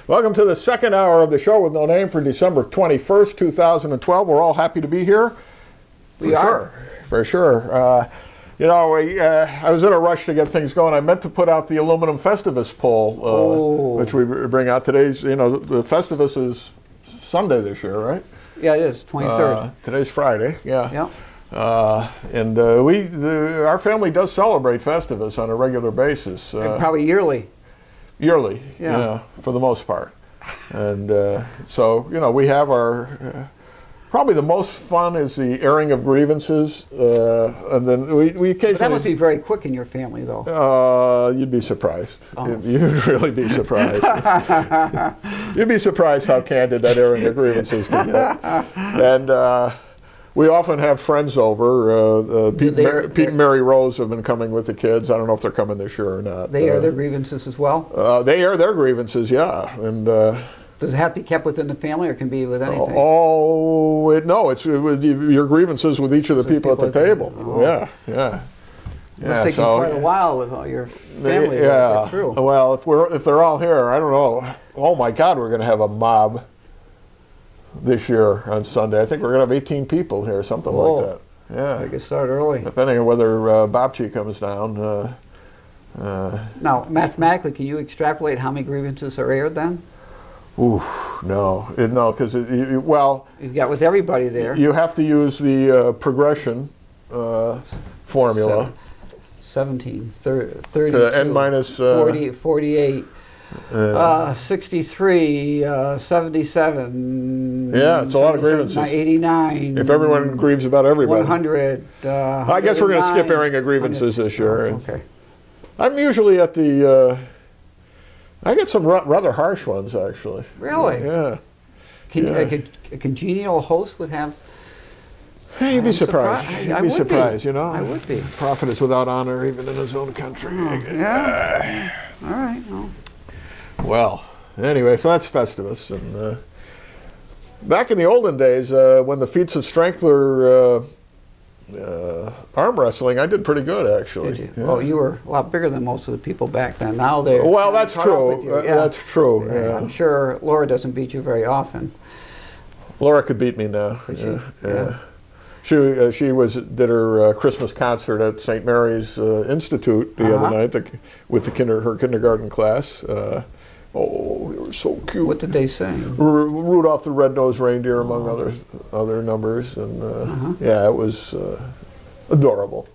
Welcome to the second hour of the show with no name for December 21st, 2012. We're all happy to be here. We are. For sure. You know, I was in a rush to get things going. I meant to put out the Aluminum Festivus poll, which we bring out. Today's, you know, the Festivus is Sunday this year, right? Yeah, it is, 23rd. Today's Friday, yeah. Yeah. And our family does celebrate Festivus on a regular basis. Probably yearly. Yearly, yeah, for the most part. And so, you know, we have our, probably the most fun is the airing of grievances. And then we occasionally... But that must be very quick in your family, though. You'd be surprised. You'd really be surprised. You'd be surprised how candid that airing of grievances can get. And we often have friends over. Pete and Mary Rose have been coming with the kids. I don't know if they're coming this year or not. They air their grievances as well? They air their grievances, yeah. And does it have to be kept within the family, or can be with anything? No, it's your grievances with each of the people at the table. Yeah. It must take you quite a while with all your family to get through. Well, if they're all here, I don't know. Oh my God, we're going to have a mob this year on Sunday. I think we're going to have 18 people here, something like that. Yeah. They can start early. Depending on whether Bobchi comes down. Now, mathematically, can you extrapolate how many grievances are aired then? Ooh, no, because well, you've got with everybody there. You have to use the progression formula. 17, 30, to n minus 40, 48. 63, 77. Yeah, it's a lot of grievances. 89. If everyone grieves about everybody. 100. I guess we're going to skip airing of grievances this year. Okay. I'm usually at the. I get some rather harsh ones, actually. Really? Yeah. A congenial host would have. Hey, you'd be surprised. You'd be surprised, you know. I would be. Prophet is without honor, even in his own country. Yeah. All right. Well, anyway, so that's Festivus. And back in the olden days, when the feats of strength were arm wrestling, I did pretty good, actually. Did you? Yeah. Well, you were a lot bigger than most of the people back then. Now they're... Well, that's true. That's true. Yeah. I'm sure Laura doesn't beat you very often. Laura could beat me now. Yeah. She did her Christmas concert at St. Mary's Institute the other night with her kindergarten class. Oh, they were so cute. What did they sing? Rudolph the Red-Nosed Reindeer, among other numbers, and yeah, it was adorable.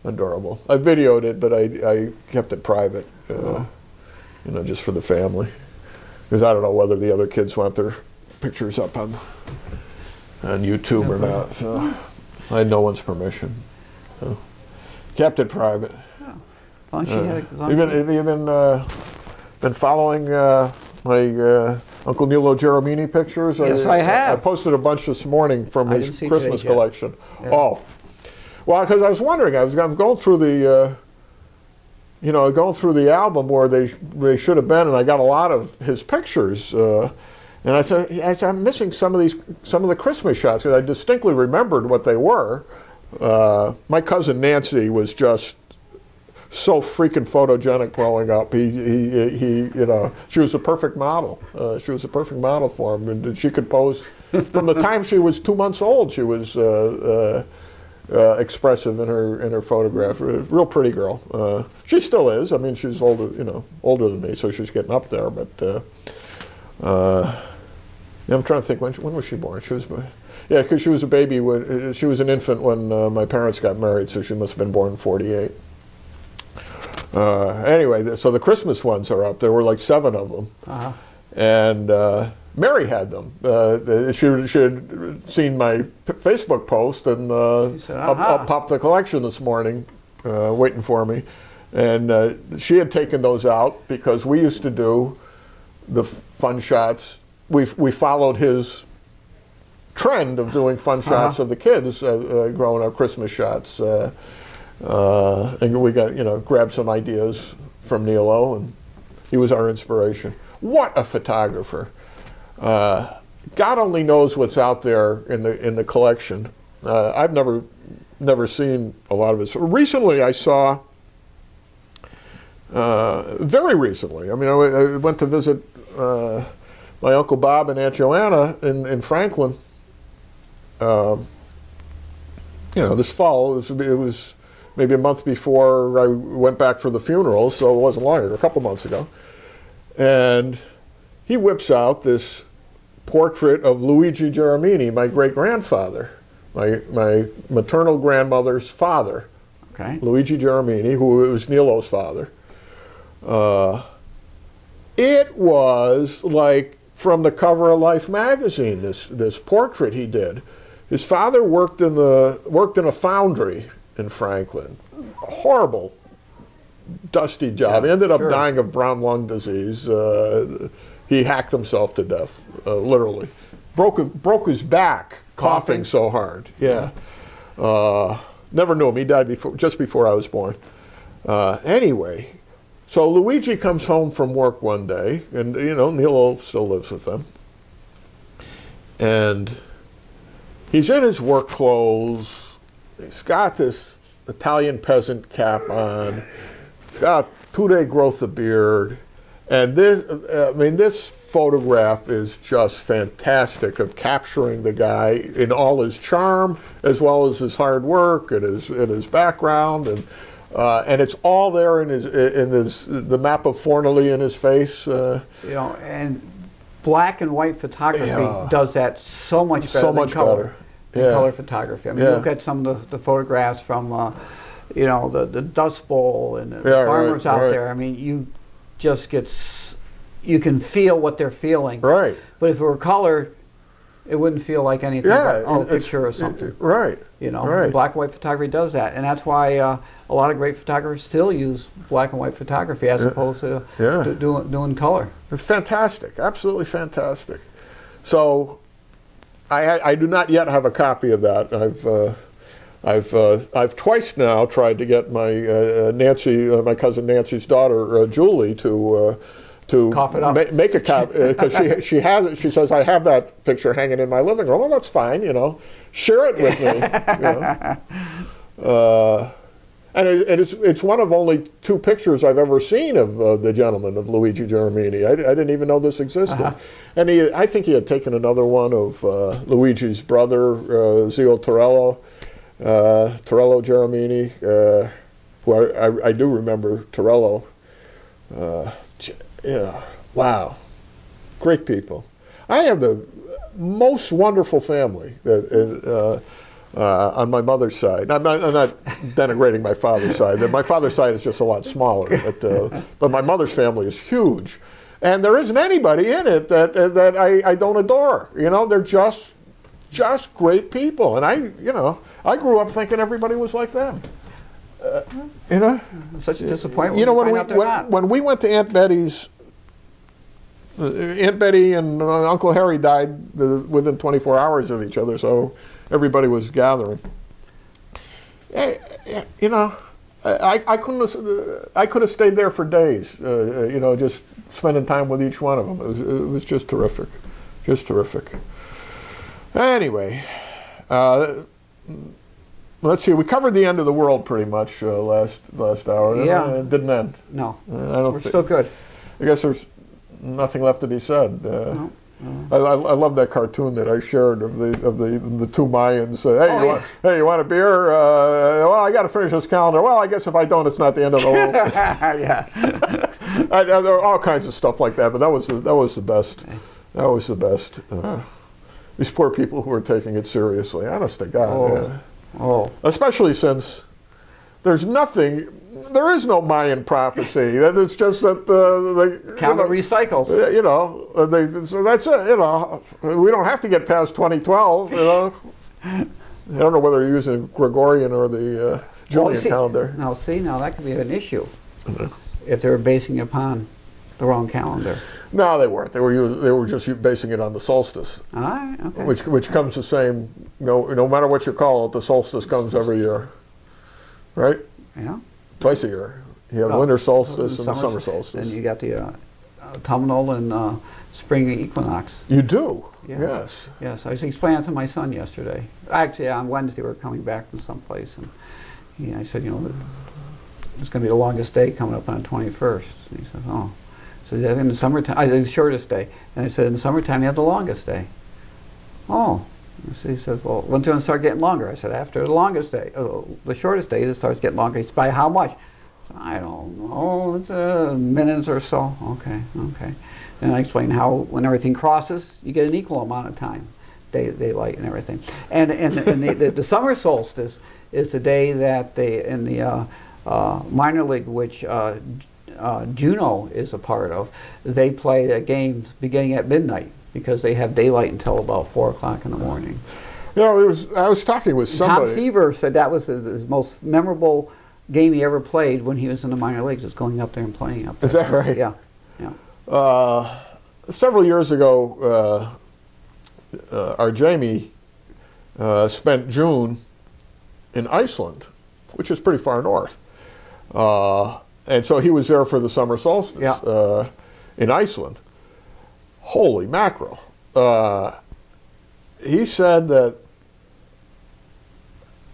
I videoed it, but I kept it private, you know, just for the family, because I don't know whether the other kids want their pictures up on YouTube or not. So I had no one's permission. So kept it private. Have you been following my Uncle Nilo Geromini pictures? Yes, I have. I posted a bunch this morning from his Christmas collection. Yeah. Oh, well, because I was wondering, I'm going through the, going through the album where they should have been, and I got a lot of his pictures. And I said, I'm missing some of the Christmas shots, because I distinctly remembered what they were. My cousin Nancy was just so freaking photogenic growing up. She was a perfect model. She was a perfect model for him, and she could pose from the time she was 2 months old. She was expressive in her photograph. Real pretty girl. She still is. I mean, she's older than me, so she's getting up there. But I'm trying to think, when was she born? Because she was a baby. She was an infant when my parents got married, so she must have been born in '48. Anyway, so the Christmas ones are up. There were like 7 of them, and Mary had them. She had seen my Facebook post, and up popped the collection this morning, waiting for me. And she had taken those out because we used to do the fun shots. We followed his trend of doing fun shots of the kids growing up, Christmas shots. And we got, grabbed some ideas from Nilo, and he was our inspiration. What a photographer. God only knows what's out there in the collection. I've never seen a lot of it. So recently I saw, very recently, I mean, I went to visit my Uncle Bob and Aunt Joanna in Franklin, this fall, it was maybe a month before I went back for the funeral, so it wasn't long ago, a couple months ago. And he whips out this portrait of Luigi Germini, my great-grandfather, my maternal grandmother's father, Luigi Germini, who was Nilo's father. It was like from the cover of Life magazine, this portrait he did. His father worked in a foundry in Franklin. A horrible, dusty job. He ended up dying of brown lung disease. He hacked himself to death, literally. Broke his back coughing so hard. Yeah. Never knew him. He died just before I was born. Anyway, so Luigi comes home from work one day, and Nilo still lives with them. And he's in his work clothes. He's got this Italian peasant cap on. He's got a 2-day growth of beard. And this photograph is just fantastic of capturing the guy in all his charm, as well as his hard work and his background, and it's all there in the map of Fornelli in his face. And black and white photography does that so much better than color. Color photography. I mean, look at some of the photographs from the Dust Bowl and the farmers out there. I mean, you can feel what they're feeling. Right. But if it were colored, it wouldn't feel like anything but a picture or something. Right. Black and white photography does that, and that's why a lot of great photographers still use black and white photography as opposed to doing color. It's fantastic, absolutely fantastic. So, I do not yet have a copy of that. I've twice now tried to get my my cousin Nancy's daughter Julie to cough it up. Make a copy, because she has it. She says, I have that picture hanging in my living room. Well, that's fine, share it with me. And it's one of only 2 pictures I've ever seen of the gentleman, of Luigi Germini. I didn't even know this existed. And I think he had taken another one of Luigi's brother, Zio Torello Germini, who I do remember Torello. Wow, great people. I have the most wonderful family on my mother's side. I'm not denigrating my father's side. My father's side is just a lot smaller, but my mother's family is huge, and there isn't anybody in it that I don't adore. They're just great people, and I grew up thinking everybody was like them. Such a disappointment. When we went to Aunt Betty's, Aunt Betty and Uncle Harry died within 24 hours of each other, so everybody was gathering. I could have stayed there for days. Just spending time with each one of them. It was just terrific, just terrific. Anyway. Let's see. We covered the end of the world pretty much last hour. Yeah. It didn't end. No. We're still good. I guess there's nothing left to be said. I love that cartoon that I shared of the 2 Mayans. Hey, you want a beer? Well, I got to finish this calendar. Well, I guess if I don't, it's not the end of the world. There are all kinds of stuff like that, but that was the best. That was the best. These poor people who are taking it seriously. Honest to God. Especially since there is no Mayan prophecy. It's just that the calendar recycles. So that's it. We don't have to get past 2012. I don't know whether you're using Gregorian or the Julian calendar. Now that could be an issue if they were basing it upon the wrong calendar. No, they weren't. They were just basing it on the solstice. All right, okay. Which comes the same. No matter what you call it, the solstice comes every year, right? Yeah. Twice a year. You have the winter solstice and the summer solstice. And you got the autumnal and spring equinox. You do. Yeah. Yes. Yes. I was explaining it to my son yesterday. Actually, on Wednesday we were coming back from someplace, and I said, it's going to be the longest day coming up on the 21st. And he said, oh. So in the summertime, the shortest day. And I said, in the summertime, you have the longest day. Oh. So he says, well, when's it going to start getting longer? I said, after the longest day, the shortest day, it starts getting longer. He said, by how much? I don't know, it's minutes or so. Okay, okay. And I explained how when everything crosses, you get an equal amount of time, daylight and everything. And the summer solstice is the day that they, in the minor league, which Juneau is a part of, they play a game beginning at midnight because they have daylight until about 4 o'clock in the morning. You know, I was talking with somebody. Tom Seaver said that was his most memorable game he ever played when he was in the minor leagues, was going up there and playing up there. Is that right? Yeah, yeah. Several years ago, our Jamie spent June in Iceland, which is pretty far north. And so he was there for the summer solstice in Iceland. Holy mackerel. He said that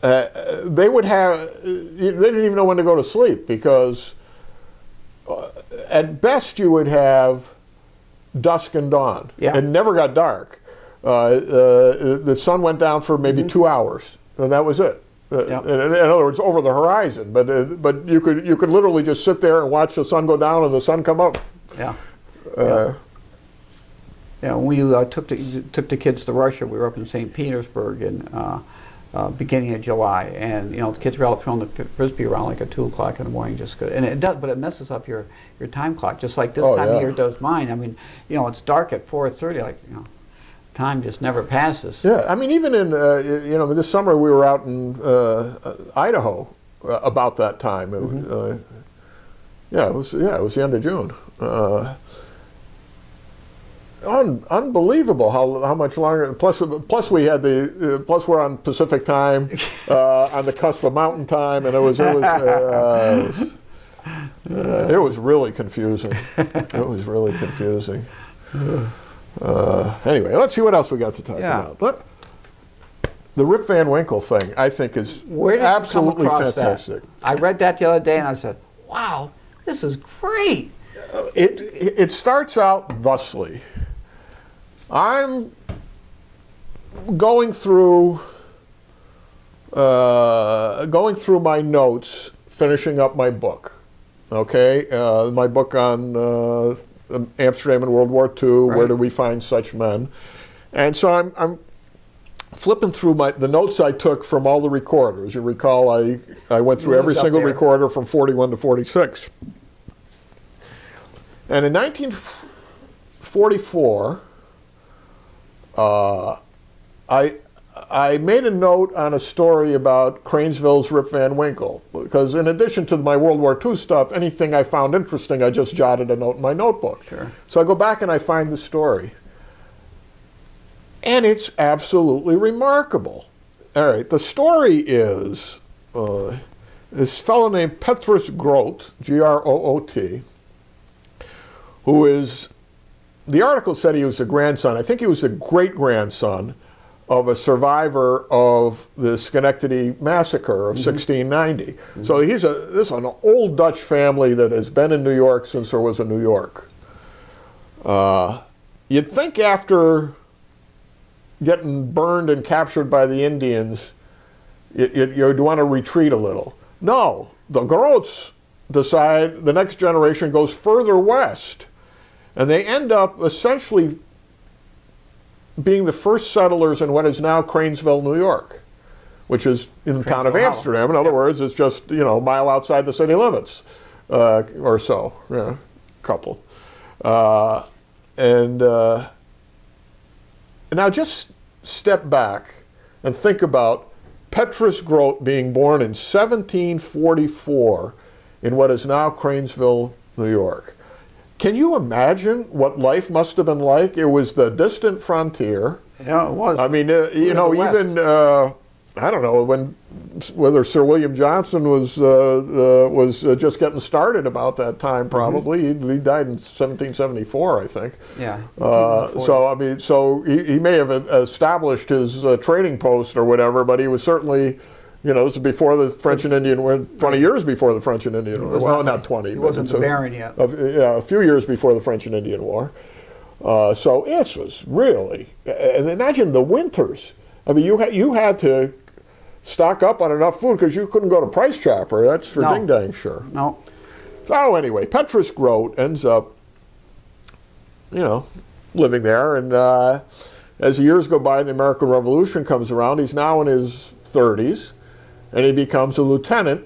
they would have, they didn't even know when to go to sleep because at best you would have dusk and dawn. Yeah. It never got dark. The sun went down for maybe 2 hours, and that was it. In other words, over the horizon. But you could literally just sit there and watch the sun go down and the sun come up. Yeah. Yeah. When we took the kids to Russia, we were up in St. Petersburg in beginning of July, and the kids were out throwing the frisbee around like at 2 o'clock in the morning, just good. And it does, but it messes up your time clock, just like this time of year does mine. I mean, it's dark at 4:30, like time just never passes. Yeah, I mean, even in this summer we were out in Idaho about that time. It was the end of June. Unbelievable how much longer. Plus we had plus we're on Pacific time, on the cusp of Mountain time, and it was really confusing. It was really confusing. Anyway, let's see what else we got to talk about. The Rip Van Winkle thing, I think, is absolutely fantastic. That? I read that the other day, and I said, "Wow, this is great." It starts out thusly. I'm going through my notes, finishing up my book. Okay, my book on Amsterdam in World War II. Right. Where do we find such men? And so I'm flipping through the notes I took from all the recorders. You recall I went through every single recorder from 41 to 46. And in 1944. I made a note on a story about Cranesville's Rip Van Winkle, because in addition to my World War II stuff, anything I found interesting, I just jotted a note in my notebook. Sure. So I go back and I find the story. And it's absolutely remarkable. All right, the story is this fellow named Petrus Groot, G-R-O-O-T, who is... The article said he was the grandson. I think he was the great-grandson of a survivor of the Schenectady massacre of 1690. So this is an old Dutch family that has been in New York since there was a New York. You'd think after getting burned and captured by the Indians, you'd want to retreat a little. No, the Groots decide the next generation goes further west. And they end up essentially being the first settlers in what is now Cranesville, New York, which is in the town of Amsterdam. In other words, it's just a mile outside the city limits, or so, couple. And now just step back and think about Petrus Groot being born in 1744 in what is now Cranesville, New York. Can you imagine what life must have been like? It was the distant frontier. Yeah, it was. I mean, even I don't know whether Sir William Johnson was just getting started about that time. Probably he died in 1774, I think. Yeah. So I mean, so he may have established his trading post or whatever, but he was certainly You know, this is before the French and Indian War, 20 years before the French and Indian War. Well, not 20. He wasn't the Baron yet. Yeah, a few years before the French and Indian War. So this was really, and imagine the winters. I mean, you had to stock up on enough food because you couldn't go to Price Chopper. That's for ding dang sure. No. So anyway, Petrus Groot ends up, you know, living there, and as the years go by, the American Revolution comes around. He's now in his 30s, and he becomes a lieutenant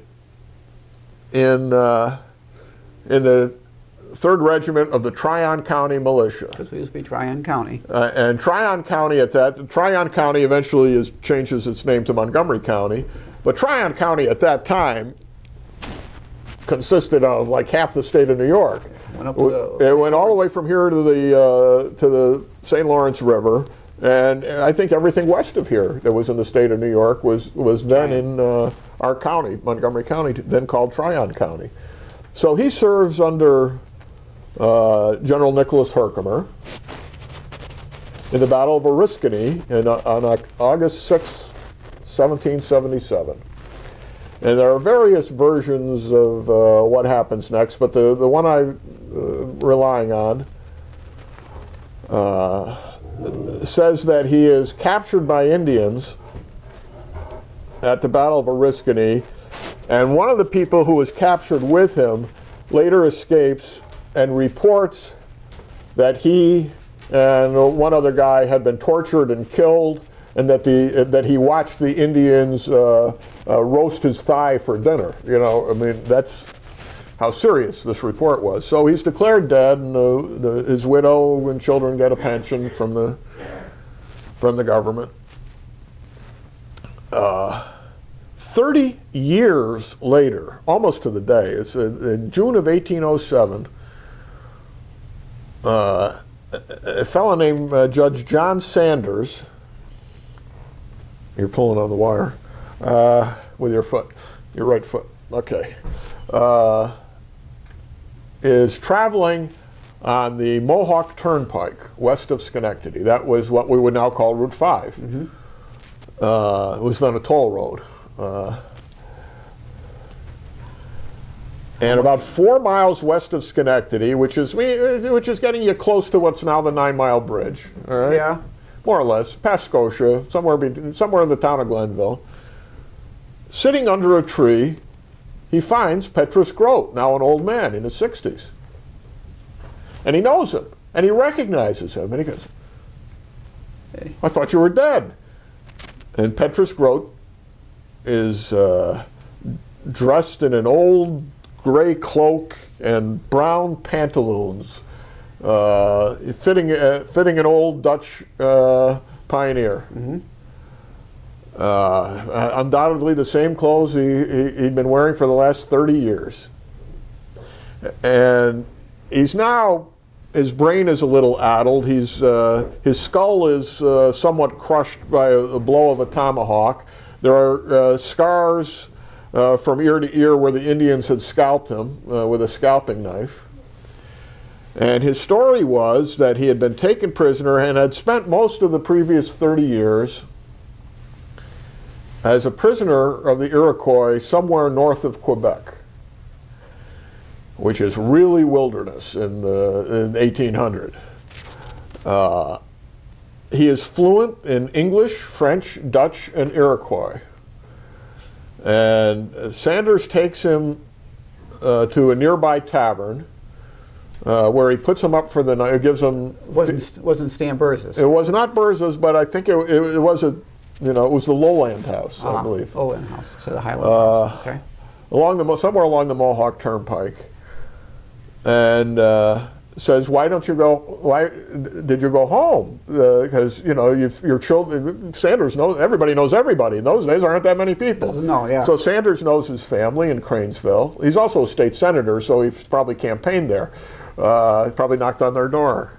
in the 3rd Regiment of the Tryon County Militia. Because we used to be Tryon County. And Tryon County Tryon County eventually changes its name to Montgomery County, but Tryon County at that time consisted of like half the state of New York. It went all the way from here to the St. Lawrence River, and I think everything west of here that was in the state of New York was then in our county, Montgomery County, then called Tryon County. So he serves under General Nicholas Herkimer in the Battle of Oriskany on August 6, 1777. And there are various versions of what happens next, but the one I'm relying on says that he is captured by Indians at the Battle of Oriskany, and one of the people who was captured with him later escapes and reports that he and one other guy had been tortured and killed, and that he watched the Indians roast his thigh for dinner. You know, I mean, that's how serious this report was. So he's declared dead, and his widow and children get a pension from the government. 30 years later, almost to the day, it's in June of 1807, a fellow named Judge John Sanders, you're pulling on the wire, with your foot, your right foot, okay, is traveling on the Mohawk Turnpike west of Schenectady. That was what we would now call Route 5. Mm-hmm. It was then a toll road. And about 4 miles west of Schenectady, which is getting you close to what's now the 9 Mile Bridge. All right? Yeah. More or less, past Scotia, somewhere in the town of Glenville. Sitting under a tree, he finds Petrus Groot, now an old man in his 60s. And he knows him, and he recognizes him, and he goes, "Hey, I thought you were dead." And Petrus Groot is dressed in an old gray cloak and brown pantaloons, fitting an old Dutch pioneer. Mm-hmm. Undoubtedly the same clothes he'd been wearing for the last 30 years. And he's now, his brain is a little addled. His skull is somewhat crushed by a blow of a tomahawk. There are scars from ear to ear where the Indians had scalped him with a scalping knife. And his story was that he had been taken prisoner and had spent most of the previous 30 years as a prisoner of the Iroquois somewhere north of Quebec, which is really wilderness in 1800. He is fluent in English, French, Dutch, and Iroquois. And Sanders takes him to a nearby tavern where he puts him up for the night. Gives him wasn't Stan Burza's. It was not Burza's, but I think it was it was the Lowland House, I believe. Lowland House, so the Highland House. Okay. Somewhere along the Mohawk Turnpike, and says, "Why don't you go? Why did you go home? Because your children." Sanders knows everybody. In those days, aren't that many people. No, yeah. So Sanders knows his family in Cranesville. He's also a state senator, so he's probably campaigned there. He's probably knocked on their door.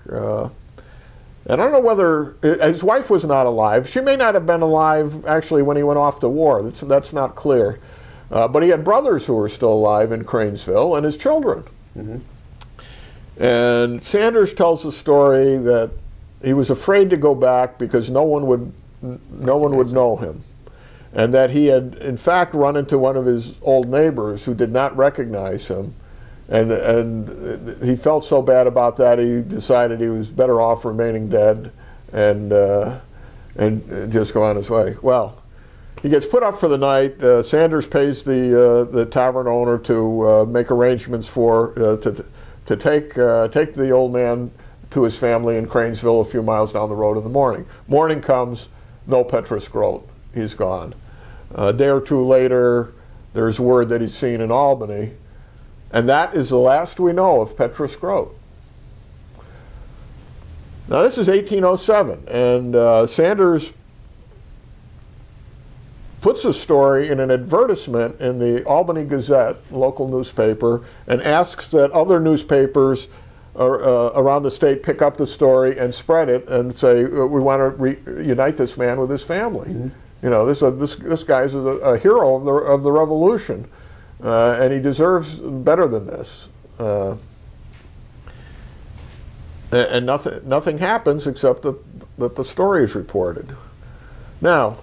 And I don't know whether his wife was not alive. She may not have been alive actually when he went off to war. That's not clear. But he had brothers who were still alive in Cranesville, and his children. Mm-hmm. And Sanders tells the story that he was afraid to go back because no one would know him, and that he had in fact run into one of his old neighbors who did not recognize him, and he felt so bad about that he decided he was better off remaining dead and just go on his way. Well, he gets put up for the night. Sanders pays the tavern owner to make arrangements for to take the old man to his family in Cranesville, a few miles down the road in the morning. Morning comes, no Petrus Groot. He's gone. A day or two later, there's word that he's seen in Albany, and that is the last we know of Petrus Groot. Now this is 1807, and Sanders puts a story in an advertisement in the Albany Gazette, local newspaper, and asks that other newspapers around the state pick up the story and spread it and say, we want to reunite this man with his family. Mm-hmm. You know, this guy's a hero of the revolution, and he deserves better than this. And nothing happens except that the story is reported. Now,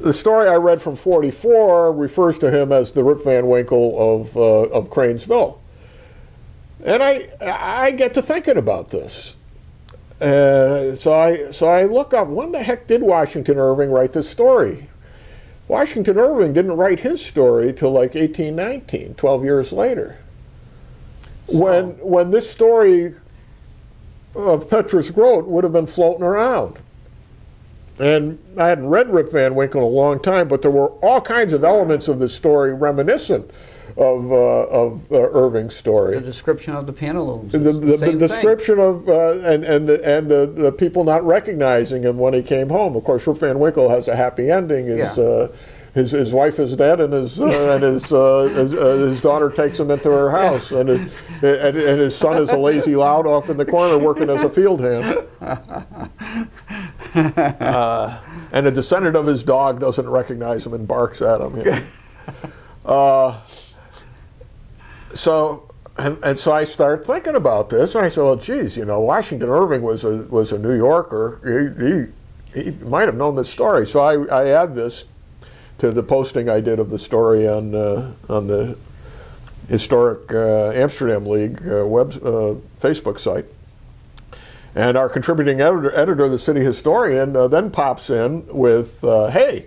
the story I read from 44 refers to him as the Rip Van Winkle of Cranesville. And I get to thinking about this. So I look up, when the heck did Washington Irving write this story? Washington Irving didn't write his story till like 1819, 12 years later. So, when this story of Petrus Groot would have been floating around. And I hadn't read Rip Van Winkle in a long time, but there were all kinds of elements of this story reminiscent of Irving's story. The description of the pantaloons. The description of the people not recognizing him when he came home. Of course, Rip Van Winkle has a happy ending. His wife is dead, and his daughter takes him into her house, and his son is a lazy lout off in the corner working as a field hand. And a descendant of his dog doesn't recognize him and barks at him. You know? So I start thinking about this, and I said, well, geez, you know, Washington Irving was a New Yorker. He might have known this story. So I add this to the posting I did of the story on the historic Amsterdam League Facebook site. And our contributing editor, the city historian, then pops in with, hey,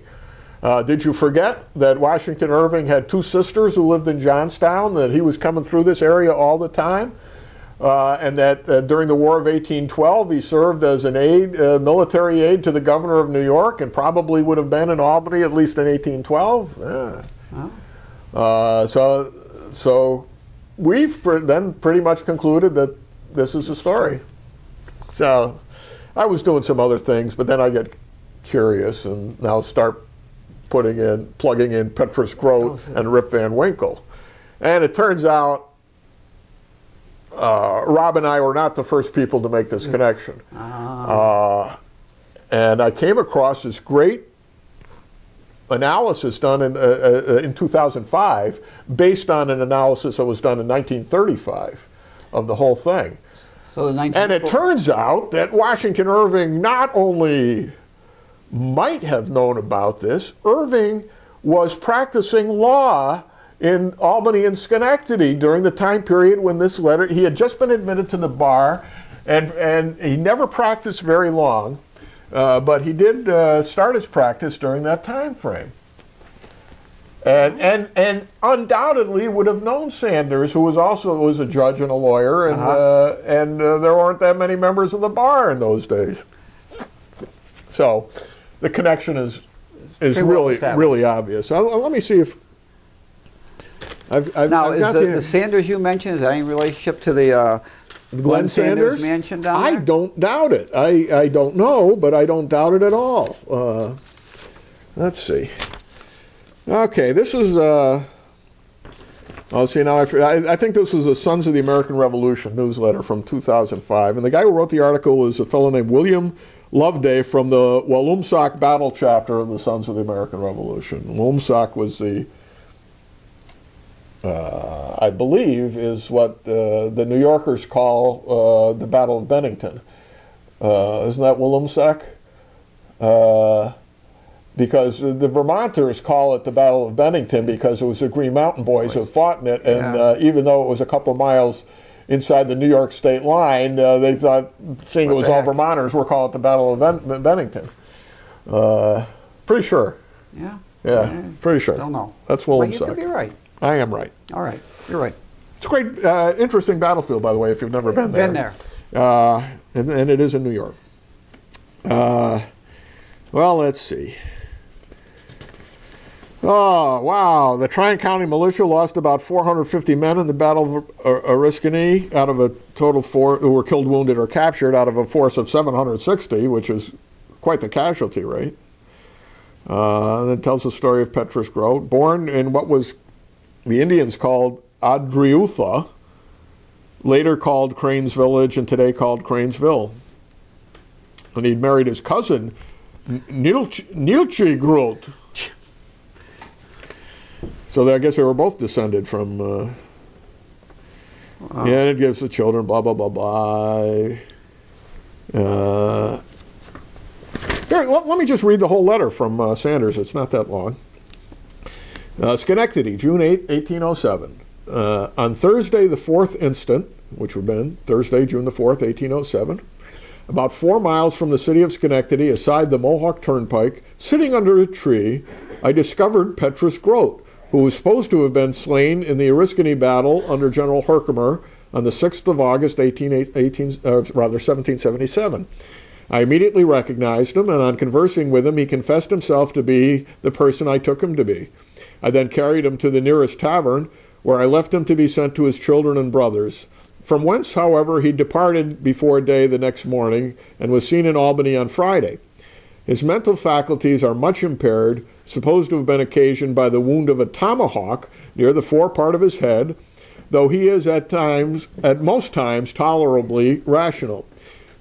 did you forget that Washington Irving had two sisters who lived in Johnstown, that he was coming through this area all the time, and that during the War of 1812 he served as an military aide to the governor of New York, and probably would have been in Albany at least in 1812? Yeah. Oh. So we've then pretty much concluded that this is the story. So I was doing some other things, but then I get curious and now start plugging in Petrus Groot and Rip Van Winkle. And it turns out Rob and I were not the first people to make this connection. And I came across this great analysis done in 2005 based on an analysis that was done in 1935 of the whole thing. So and it turns out that Washington Irving not only might have known about this, Irving was practicing law in Albany and Schenectady during the time period when this letter, he had just been admitted to the bar, and he never practiced very long, but he did start his practice during that time frame. And undoubtedly would have known Sanders, who was a judge and a lawyer, and there weren't that many members of the bar in those days. So the connection is really obvious. Let me see if I've now is the Sanders you mentioned, is that any relationship to the Glenn Sanders mansion down there? I don't doubt it. I don't know, but I don't doubt it at all. Let's see. Okay, this is, see now, I think this was the Sons of the American Revolution newsletter from 2005. And the guy who wrote the article is a fellow named William Loveday from the Walloomsac Battle Chapter of the Sons of the American Revolution. Walloomsac was the, I believe, is what the New Yorkers call the Battle of Bennington. Isn't that Walloomsac? because the Vermonters call it the Battle of Bennington because it was the Green Mountain Boys who fought in it, and even though it was a couple miles inside the New York state line, they thought, seeing it was all Vermonters, we're calling it the Battle of Bennington. Pretty sure. Yeah. Yeah, pretty sure. Don't know. That's William But you could be right. I am right. All right, you're right. It's a great, interesting battlefield, by the way, if you've never been there. Been there. And it is in New York. Well, let's see. Oh, wow. The Tryon County Militia lost about 450 men in the Battle of Oriskany out of a total who were killed, wounded, or captured out of a force of 760, which is quite the casualty rate. And it tells the story of Petrus Groot, born in what was the Indians called Adriutha, later called Cranes Village and today called Cranesville. And he'd married his cousin, Nilchi Groot. So I guess they were both descended from... Wow. Yeah, and it gives the children, blah, blah, blah, blah. Here, let me just read the whole letter from Sanders. It's not that long. Schenectady, June 8, 1807. On Thursday the 4th instant, which would have been Thursday, June the 4th, 1807, about 4 miles from the city of Schenectady, aside the Mohawk Turnpike, sitting under a tree, I discovered Petrus Groot, who was supposed to have been slain in the Oriskany battle under General Herkimer on the 6th of August, 1777. I immediately recognized him, and on conversing with him, he confessed himself to be the person I took him to be. I then carried him to the nearest tavern, where I left him to be sent to his children and brothers, from whence, however, he departed before day the next morning, and was seen in Albany on Friday. His mental faculties are much impaired, supposed to have been occasioned by the wound of a tomahawk near the forepart of his head, though he is at most times, tolerably rational.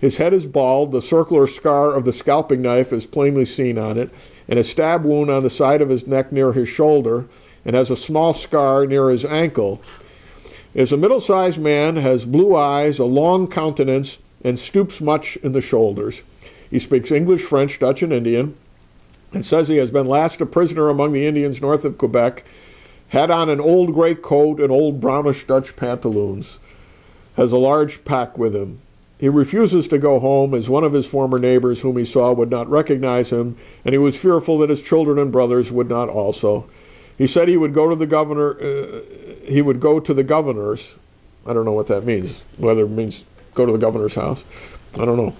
His head is bald, the circular scar of the scalping knife is plainly seen on it, and a stab wound on the side of his neck near his shoulder, and has a small scar near his ankle. Is a middle-sized man, has blue eyes, a long countenance, and stoops much in the shoulders. He speaks English, French, Dutch, and Indian, and says he has been last a prisoner among the Indians north of Quebec, had on an old gray coat and old brownish Dutch pantaloons, has a large pack with him. He refuses to go home, as one of his former neighbors whom he saw would not recognize him, and he was fearful that his children and brothers would not also. He said he would go to the governor. He would go to the governor's. I don't know what that means. Whether it means go to the governor's house, I don't know.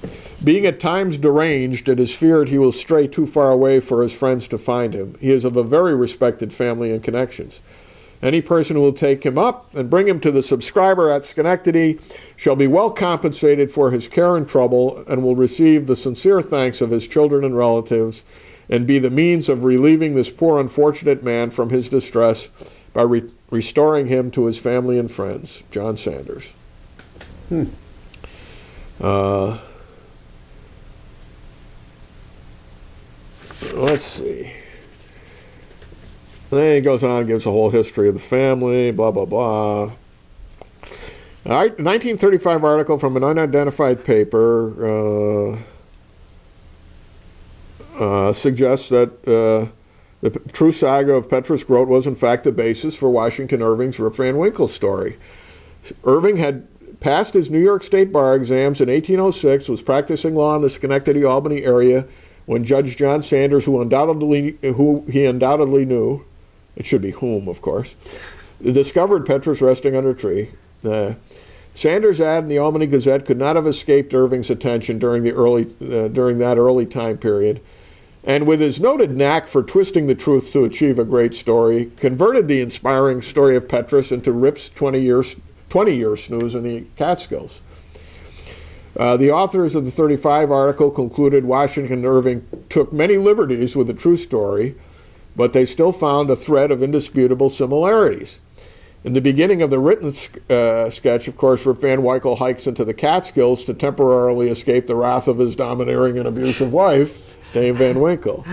Being at times deranged, it is feared he will stray too far away for his friends to find him. He is of a very respected family and connections. Any person who will take him up and bring him to the subscriber at Schenectady shall be well compensated for his care and trouble, and will receive the sincere thanks of his children and relatives, and be the means of relieving this poor unfortunate man from his distress by restoring him to his family and friends. John Sanders. Let's see. Then he goes on and gives a whole history of the family, blah, blah, blah. All right, 1935 article from an unidentified paper suggests that the true saga of Petrus Groot was in fact the basis for Washington Irving's Rip Van Winkle story. Irving had passed his New York State bar exams in 1806, was practicing law in the Schenectady-Albany area when Judge John Sanders, who he undoubtedly knew, it should be whom, of course, discovered Petrus resting under a tree. Sanders' ad in the Albany Gazette could not have escaped Irving's attention during that early time period, and with his noted knack for twisting the truth to achieve a great story, converted the inspiring story of Petrus into Rip's 20-year snooze in the Catskills. The authors of the 35 article concluded Washington Irving took many liberties with the true story, but they still found a thread of indisputable similarities. In the beginning of the written sketch, of course, Rip Van Winkle hikes into the Catskills to temporarily escape the wrath of his domineering and abusive wife, Dame Van Winkle.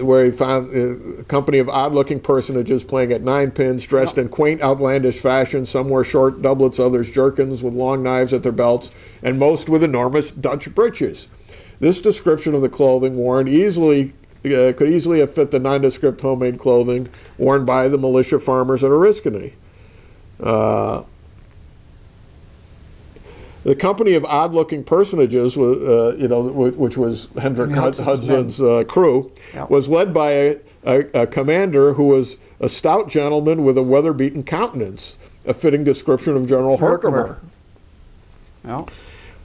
where he found a company of odd-looking personages playing at 9 pins, dressed in quaint, outlandish fashion. Some wore short doublets, others jerkins with long knives at their belts, and most with enormous Dutch breeches. This description of the clothing worn could easily have fit the nondescript homemade clothing worn by the militia farmers at Oriskany. The company of odd-looking personages, which was Hendrik Hudson's crew, was led by a commander who was a stout gentleman with a weather-beaten countenance, a fitting description of General Herkimer. Yeah.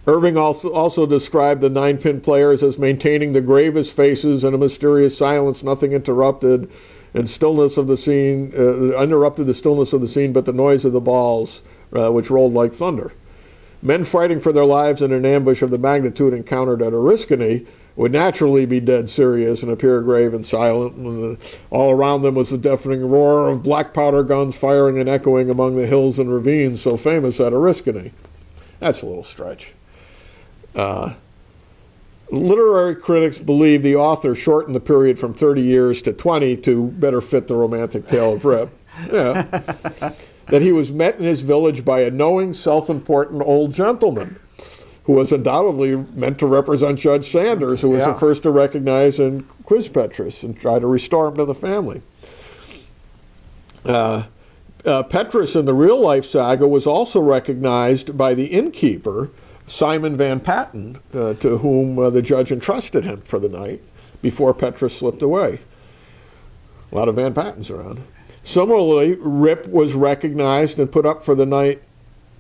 Irving also described the 9-pin players as maintaining the gravest faces and a mysterious silence, nothing interrupted, and stillness of the scene, interrupted the stillness of the scene, but the noise of the balls, which rolled like thunder. Men fighting for their lives in an ambush of the magnitude encountered at Oriskany would naturally be dead serious and appear grave and silent. And all around them was the deafening roar of black powder guns firing and echoing among the hills and ravines so famous at Oriskany. That's a little stretch. Literary critics believe the author shortened the period from 30 years to 20 to better fit the romantic tale of Rip. Yeah. That he was met in his village by a knowing, self-important old gentleman who was undoubtedly meant to represent Judge Sanders, who was the first to recognize and quiz Petrus and try to restore him to the family. Petrus in the real-life saga was also recognized by the innkeeper, Simon Van Patten, to whom the judge entrusted him for the night before Petrus slipped away. A lot of Van Pattens around. Similarly, Rip was recognized and put up for the night.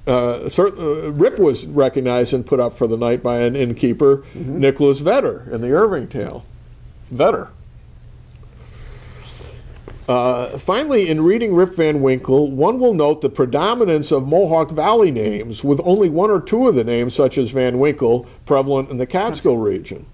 Rip was recognized and put up for the night by an innkeeper, Nicholas Vedder, in the Irving tale. Vedder. Finally, in reading Rip Van Winkle, one will note the predominance of Mohawk Valley names, with only 1 or 2 of the names, such as Van Winkle, prevalent in the Catskill region.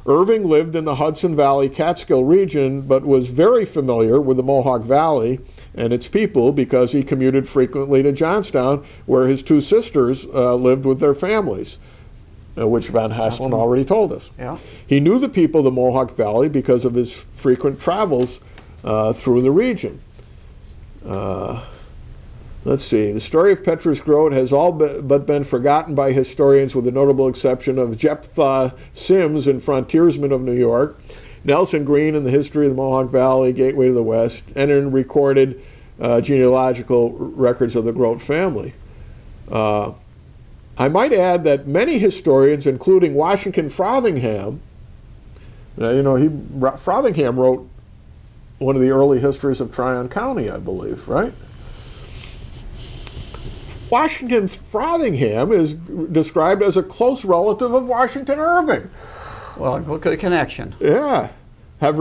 Irving lived in the Hudson Valley Catskill region, but was very familiar with the Mohawk Valley and its people because he commuted frequently to Johnstown, where his 2 sisters lived with their families, which Van Hasselen already told us. Yeah. He knew the people of the Mohawk Valley because of his frequent travels through the region. Let's see. The story of Petrus Groot has all but been forgotten by historians, with the notable exception of Jephthah Sims in Frontiersmen of New York, Nelson Green in The History of the Mohawk Valley, Gateway to the West, and in recorded genealogical records of the Groot family. I might add that many historians, including Washington Frothingham, Frothingham wrote one of the early histories of Tryon County, I believe, right? Washington Frothingham is described as a close relative of Washington Irving. Well, look at the connection. Yeah. What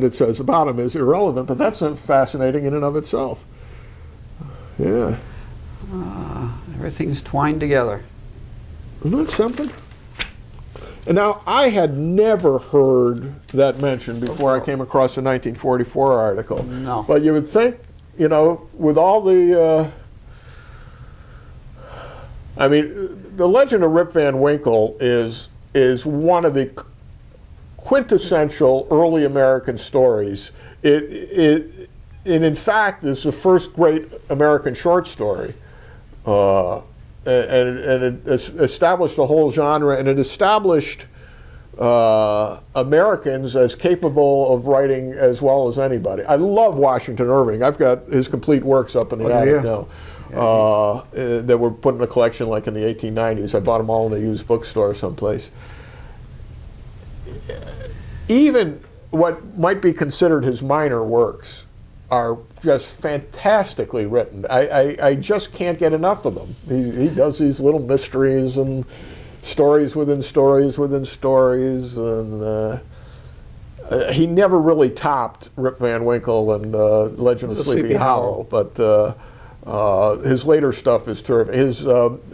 it says about him is irrelevant, but that's fascinating in and of itself. Yeah. Everything's twined together. Isn't that something? And now, I had never heard that mentioned before I came across the 1944 article. No. But you would think, with all the, the legend of Rip Van Winkle is one of the quintessential early American stories. It in fact is the first great American short story, and it established a whole genre, and it established Americans as capable of writing as well as anybody. I love Washington Irving. I've got his complete works up in the attic now. That were put in a collection like in the 1890s. I bought them all in a used bookstore someplace. Even what might be considered his minor works are just fantastically written. I just can't get enough of them. He does these little mysteries and stories within stories within stories, and he never really topped Rip Van Winkle and Legend of Sleepy Hollow, but his later stuff is terrific.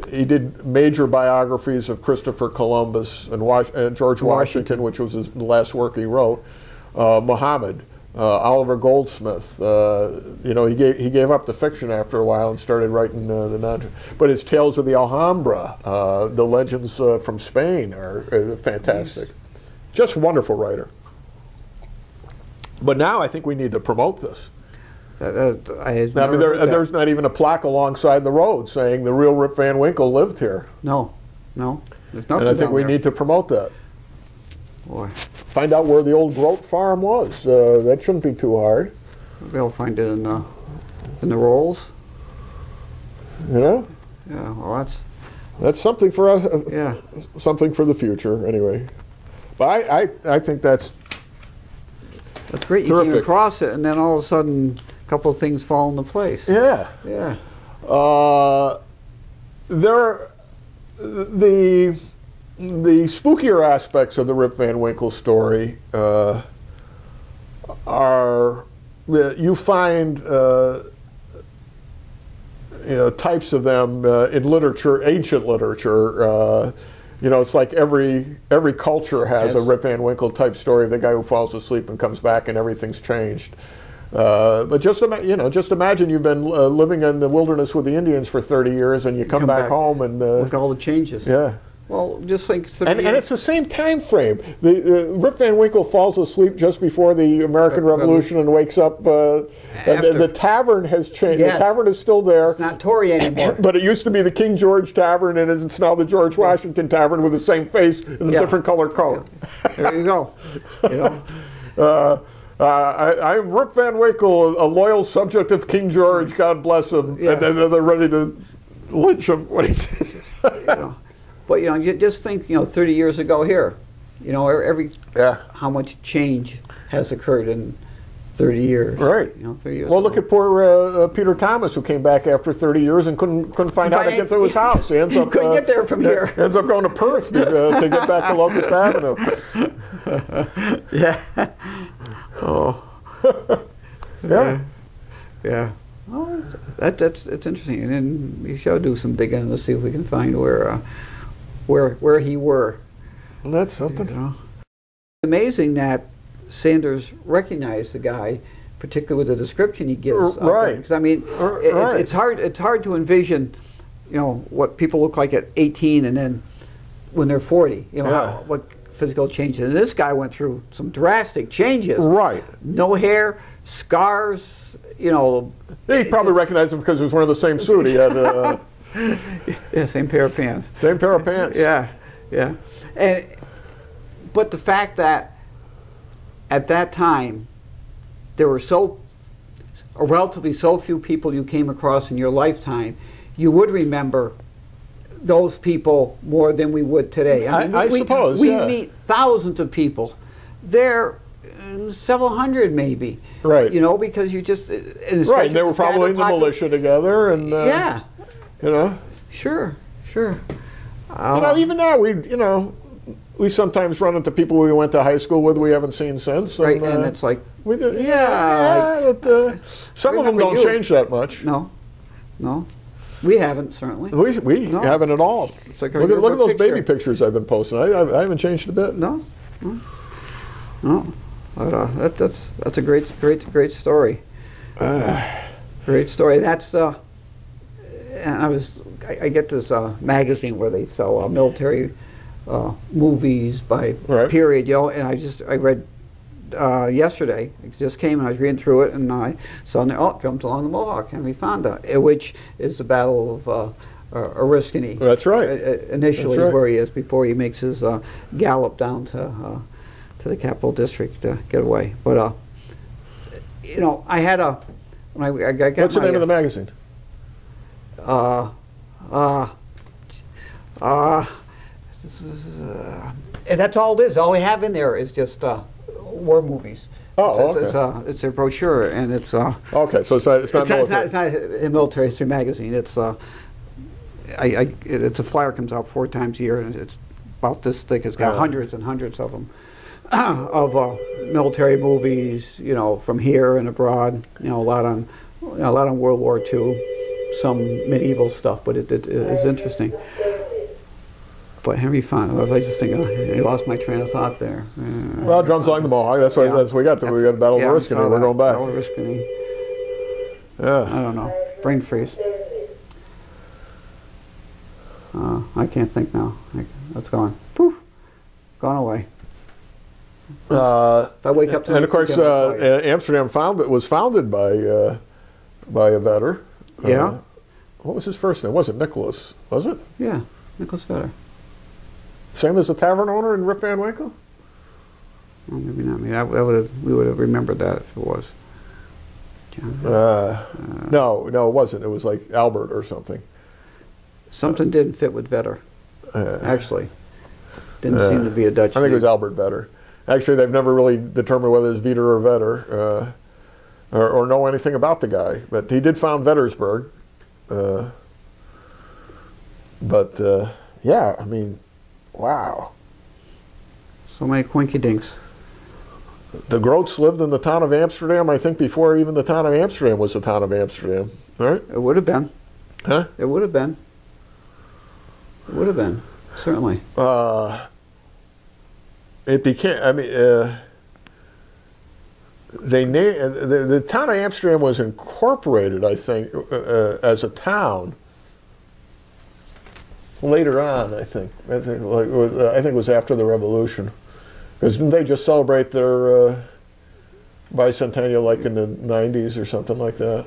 He did major biographies of Christopher Columbus and George Washington, which was the last work he wrote, Muhammad, Oliver Goldsmith. You know, he gave up the fiction after a while and started writing the non. But his Tales of the Alhambra, the legends from Spain are fantastic. Nice. Just a wonderful writer. But now I think we need to promote this. I mean, there's not even a plaque alongside the road saying the real Rip Van Winkle lived here. No, no, there's nothing. And I think we need to promote that. Boy. Find out where the old Groot farm was. That shouldn't be too hard. We'll find it in the rolls. You know? Yeah. Well, that's something for us. Yeah. Something for the future, anyway. But I think that's great. Terrific. You came across it, and then all of a sudden, a couple of things fall into place. Yeah. Yeah. The spookier aspects of the Rip Van Winkle story are you find you know, types of them in literature, ancient literature. You know, it's like every culture has a Rip Van Winkle type story of the guy who falls asleep and comes back and everything's changed. But just imagine you've been living in the wilderness with the Indians for 30 years and you come back home and look at all the changes. Yeah. Well, just think. And it's the same time frame. Rip Van Winkle falls asleep just before the American Revolution and wakes up. And the tavern has changed. Yes. The tavern is still there. It's not Tory anymore. But it used to be the King George Tavern, and it's now the George Washington Tavern with the same face and a different color coat. Yeah. There you go. You know. I'm Rip Van Winkle, a loyal subject of King George. God bless him. Yeah. And then they're ready to lynch him when he says. You know. But you know, you just think, you know, 30 years ago here, you know, how much change has occurred in 30 years. Right. You know, 30 years. Well, look at poor Peter Thomas, who came back after 30 years and couldn't find out how to get through his house. He ends up couldn't get there from here. Ends up going to Perth to get back to Locust Avenue. Yeah. Oh. Yeah. Yeah. Oh, it's interesting, and then we shall do some digging to see if we can find where he were. Well, that's something. You know? Amazing that Sanders recognized the guy, particularly with the description he gives. Right. Because I mean, it's hard to envision, you know, what people look like at 18 and then when they're 40. You know, what physical changes. And this guy went through some drastic changes. Right. No hair, scars. You know. He probably recognized him because it was one of the same suit. He had. Yeah, same pair of pants. Same pair of pants. Yeah, yeah. But the fact that at that time there were relatively so few people you came across in your lifetime, you would remember those people more than we would today. I suppose. We meet thousands of people. They're several hundred maybe. Right. You know, because you just right. And they were probably in the militia together, and yeah. You know. Sure. You know, even now we sometimes run into people we went to high school with we haven't seen since. Right, and it's like we do, but some of them don't change that much. No, we haven't certainly. We haven't at all. Like look at those baby pictures I've been posting. I haven't changed a bit. No. But, that's a great story. Great story. That's and I get this magazine where they sell military movies by period, you know, and I read yesterday. It just came and I was reading through it, and I saw Jumped Along the Mohawk, Henry Fonda, which is the Battle of Oriskany. That's right. Initially is where he is before he makes his gallop down to the Capital District to get away. But you know, I had when I got What's the name of the magazine? And that's all it is. All we have in there is just war movies. Oh, okay. It's a brochure, and it's okay. So it's not military. It's not a military history magazine. It's it's a flyer, comes out 4 times a year, and it's about this thick. It's got hundreds and hundreds of them of military movies, you know, from here and abroad. You know, a lot on World War II, some medieval stuff, but it's interesting. But Henry Fonda, I was just thinking, I lost my train of thought there. Well, drums along the Mohawk. That's what we got. We got Battle of Oriskany. We're going back. Battle of Oriskany. Yeah. I don't know. Brain freeze. I can't think now. It's gone. Poof. Gone away. If I wake up tonight, and of course, Amsterdam was founded by a vetter. Yeah. What was his first name? Was it Nicholas? Was it? Yeah, Nicholas Vetter. Same as the tavern owner in Rip Van Winkle? Well, maybe not. We would have remembered that if it was. No, it wasn't. It was like Albert or something. Something didn't fit with Vetter, actually. Didn't seem to be a Dutch I think it was Albert Vetter. Actually, they've never really determined whether it's Vetter or Vetter, or know anything about the guy. But he did found Vettersburg. Yeah, I mean, wow. So many quinky dinks. The Groots lived in the town of Amsterdam, I think, before even the town of Amsterdam was the town of Amsterdam, right? It would have been. Huh? It would have been. It would have been, certainly. It became, I mean, the town of Amsterdam was incorporated, I think, as a town later on, I think. I think it was after the Revolution. Because didn't they just celebrate their bicentennial like in the 90s or something like that?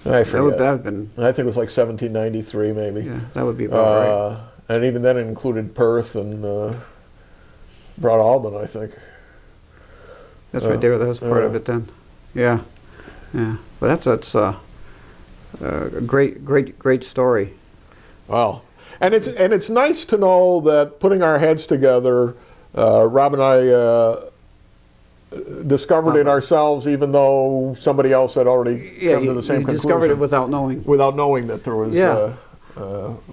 I forget. That would have been. I think it was like 1793 maybe. Yeah, that would be about right. And even then it included Perth and Broadalbin, I think. That's right there. That was part of it then. Yeah, yeah. But that's a great story. Wow, and it's nice to know that putting our heads together. Rob and I discovered it ourselves, even though somebody else had already come to the same conclusion. Discovered it without knowing. Without knowing that there was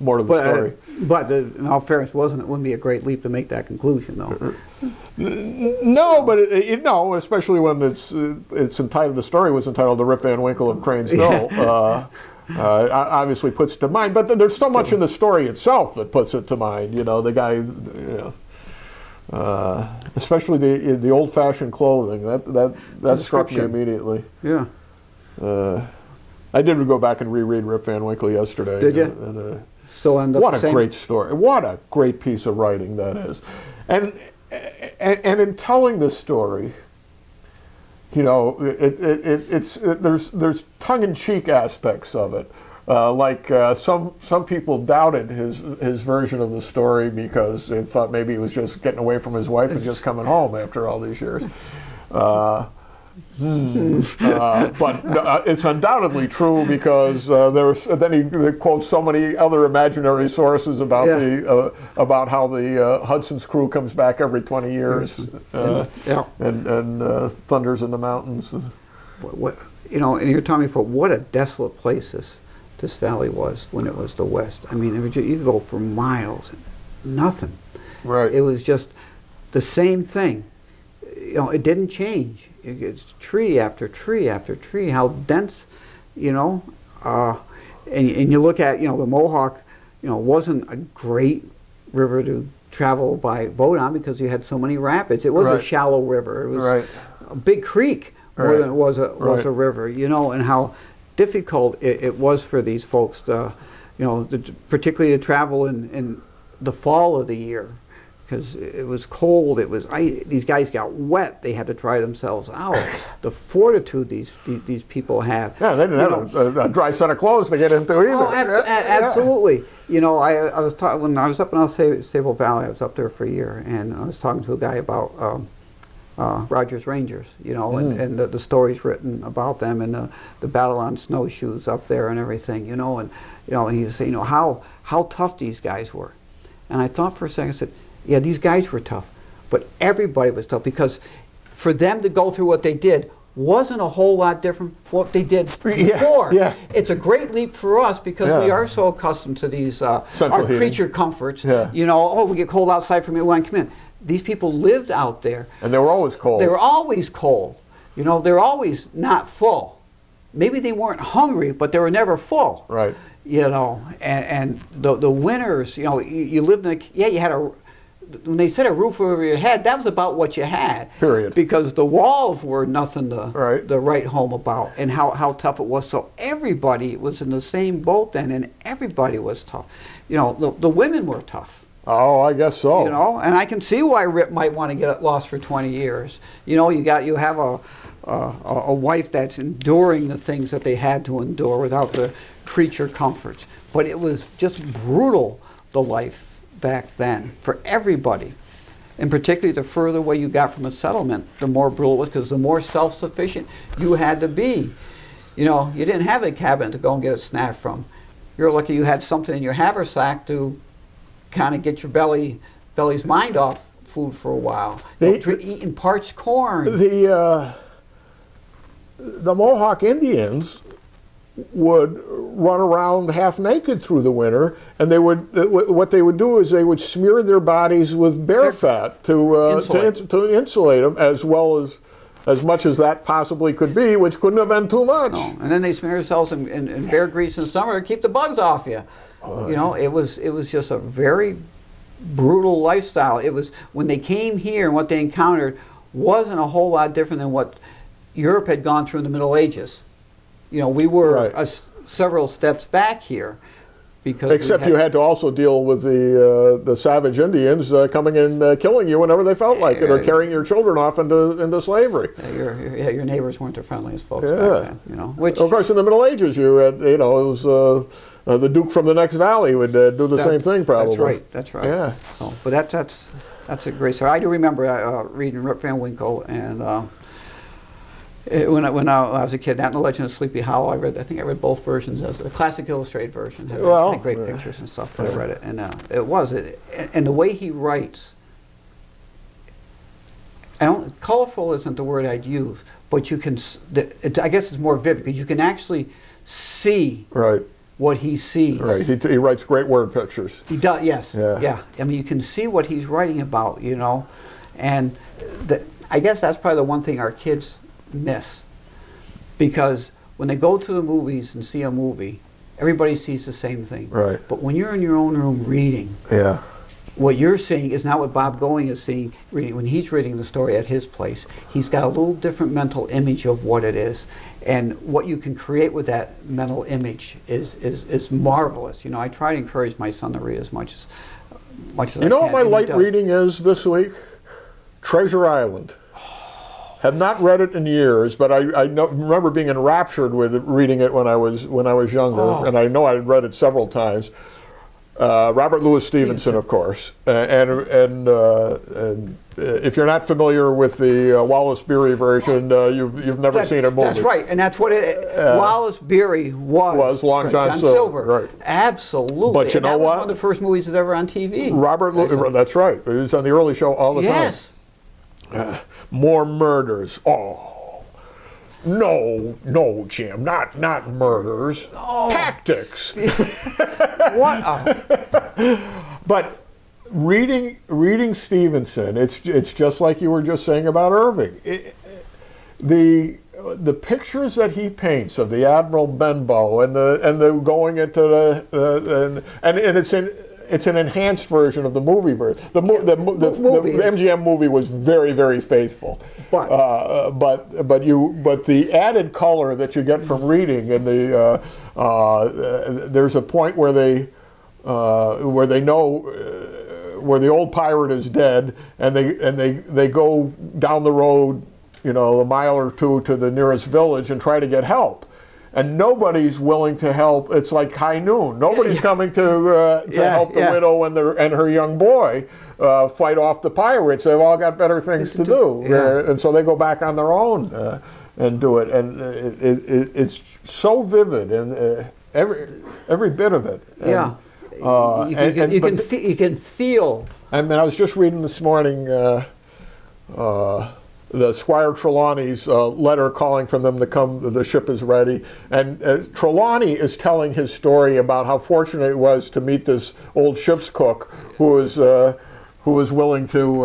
more to the story. But in all fairness, it wouldn't be a great leap to make that conclusion, though. No, but no, especially when it's entitled. The story was entitled "The Rip Van Winkle of Cranesville." Yeah. Obviously puts it to mind, but there's so much in the story itself that puts it to mind. You know, the guy. Especially the old-fashioned clothing that struck me immediately. Yeah. I did go back and reread Rip Van Winkle yesterday. Did you? And, still end up what a great story! What a great piece of writing that is, and in telling this story, you know, there's tongue-in-cheek aspects of it. Some people doubted his version of the story because they thought maybe he was just getting away from his wife and just coming home after all these years. But it's undoubtedly true because then he quotes so many other imaginary sources about about how the Hudson's crew comes back every 20 years and thunders in the mountains. What you know, and you're telling me what a desolate place this valley was when it was the West. I mean, you could go for miles, nothing. Right. It was just the same thing. You know, it didn't change. It's tree after tree after tree. How dense, you know. And you look at, you know, the Mohawk, you know, wasn't a great river to travel by boat on because you had so many rapids. It was a shallow river. It was a big creek more than it was a river. You know, and how difficult it was for these folks to, you know, particularly to travel in the fall of the year, because it was cold. It was these guys got wet. They had to dry themselves out. The fortitude these people have. Yeah, they didn't have a dry set of clothes to get into either. Oh, absolutely. You know, I was when I was up in Sable Valley. I was up there for a year, and I was talking to a guy about. Rogers Rangers, you know, and the stories written about them, and the battle on snowshoes up there and everything, you know, and he was saying, you know, how tough these guys were, and I thought for a second, I said, yeah, these guys were tough, but everybody was tough because for them to go through what they did wasn't a whole lot different from what they did before. Yeah. It's a great leap for us because we are so accustomed to these our creature comforts. Yeah. You know, oh, we get cold outside from it when I come in. These people lived out there. And they were always cold. They were always cold. You know, they're always not full. Maybe they weren't hungry, but they were never full. Right. you know, and the winters, you know, you lived in you had a, when they said a roof over your head, that was about what you had. Period. Because the walls were nothing to right. write home about, and how tough it was. So everybody was in the same boat then, and everybody was tough. You know, the women were tough. Oh, I guess so. You know, and I can see why Rip might want to get lost for 20 years. You know, you have a wife that's enduring the things that they had to endure without the creature comforts. But it was just brutal, the life back then, for everybody. And particularly the further away you got from a settlement, the more brutal it was, because the more self-sufficient you had to be. You know, you didn't have a cabinet to go and get a snack from. You're lucky you had something in your haversack to kind of get your belly's mind off food for a while. Eating parched corn. The Mohawk Indians would run around half naked through the winter, and they would what they would do is they would smear their bodies with bear fat to insulate them, as much as that possibly could be, which couldn't have been too much. No. And then they smear themselves in bear grease in summer to keep the bugs off you. You know, it was just a very brutal lifestyle. It was, when they came here and what they encountered wasn't a whole lot different than what Europe had gone through in the Middle Ages. You know, we were several steps back here, because except you had to also deal with the savage Indians coming in, killing you whenever they felt like it, or carrying your children off into slavery. Your neighbors weren't the friendliest folks back then. You know, which of course in the Middle Ages you had, you know, it was the Duke from the next valley would do the same thing probably. That's right. That's right. Yeah. So, but that's a great story. I do remember reading Rip Van Winkle, and when I was a kid, that and The Legend of Sleepy Hollow, I think I read both versions. As the classic illustrated version had great pictures and stuff, but I read it, and and the way he writes, colorful isn't the word I'd use, but you can, I guess it's more vivid, because you can actually see what he sees. Right, he writes great word pictures. He does, yes. Yeah. I mean, you can see what he's writing about, you know, and I guess that's probably the one thing our kids miss, because when they go to the movies and see a movie, everybody sees the same thing. Right. But when you're in your own room reading, what you're seeing is not what Bob Going is seeing reading. When he's reading the story at his place, he's got a little different mental image of what it is, and what you can create with that mental image is marvelous. You know, I try to encourage my son to read as much as I can. You know what my light reading is this week? Treasure Island. Have not read it in years, but I remember being enraptured with it, reading it when I was younger, and I know I had read it several times. Robert Louis Stevenson, of course, and if you're not familiar with the Wallace Beery version, you've never seen a movie. That's right, and that's what Wallace Beery was Long John Silver. Right. Absolutely. But you know what? One of the first movies that ever on TV. That's right. He was on the early show all the time. Yes. More murders. Oh, no, Jim, not murders. Oh. Tactics. What? But reading Stevenson, it's just like you were just saying about Irving. The pictures that he paints of the Admiral Benbow and the going into and it's an enhanced version of the movie version. The MGM movie was very, very faithful, but the added color that you get from reading, and there's a point where they know where the old pirate is dead, and they go down the road, you know, a mile or two to the nearest village and try to get help. And nobody's willing to help. It's like high noon. Nobody's coming to help the widow and her young boy fight off the pirates. They've all got better things to do, and so they go back on their own and do it. And it's so vivid, and every bit of it. And, you can feel. I mean, I was just reading this morning. The Squire Trelawney's letter calling for them to come, the ship is ready. And Trelawney is telling his story about how fortunate it was to meet this old ship's cook who was willing to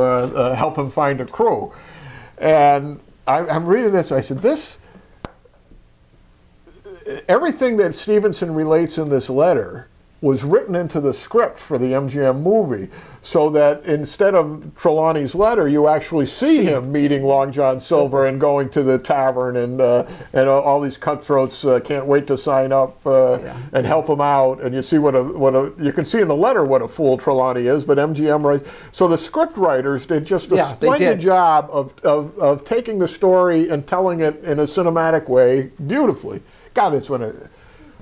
help him find a crew. And I'm reading this, I said, everything that Stevenson relates in this letter was written into the script for the MGM movie, so that instead of Trelawney's letter, you actually see him meeting Long John Silver and going to the tavern, and all these cutthroats can't wait to sign up and help him out. And you see you can see in the letter what a fool Trelawney is, but MGM writes. So the script writers did just a splendid job of taking the story and telling it in a cinematic way beautifully. God, it's when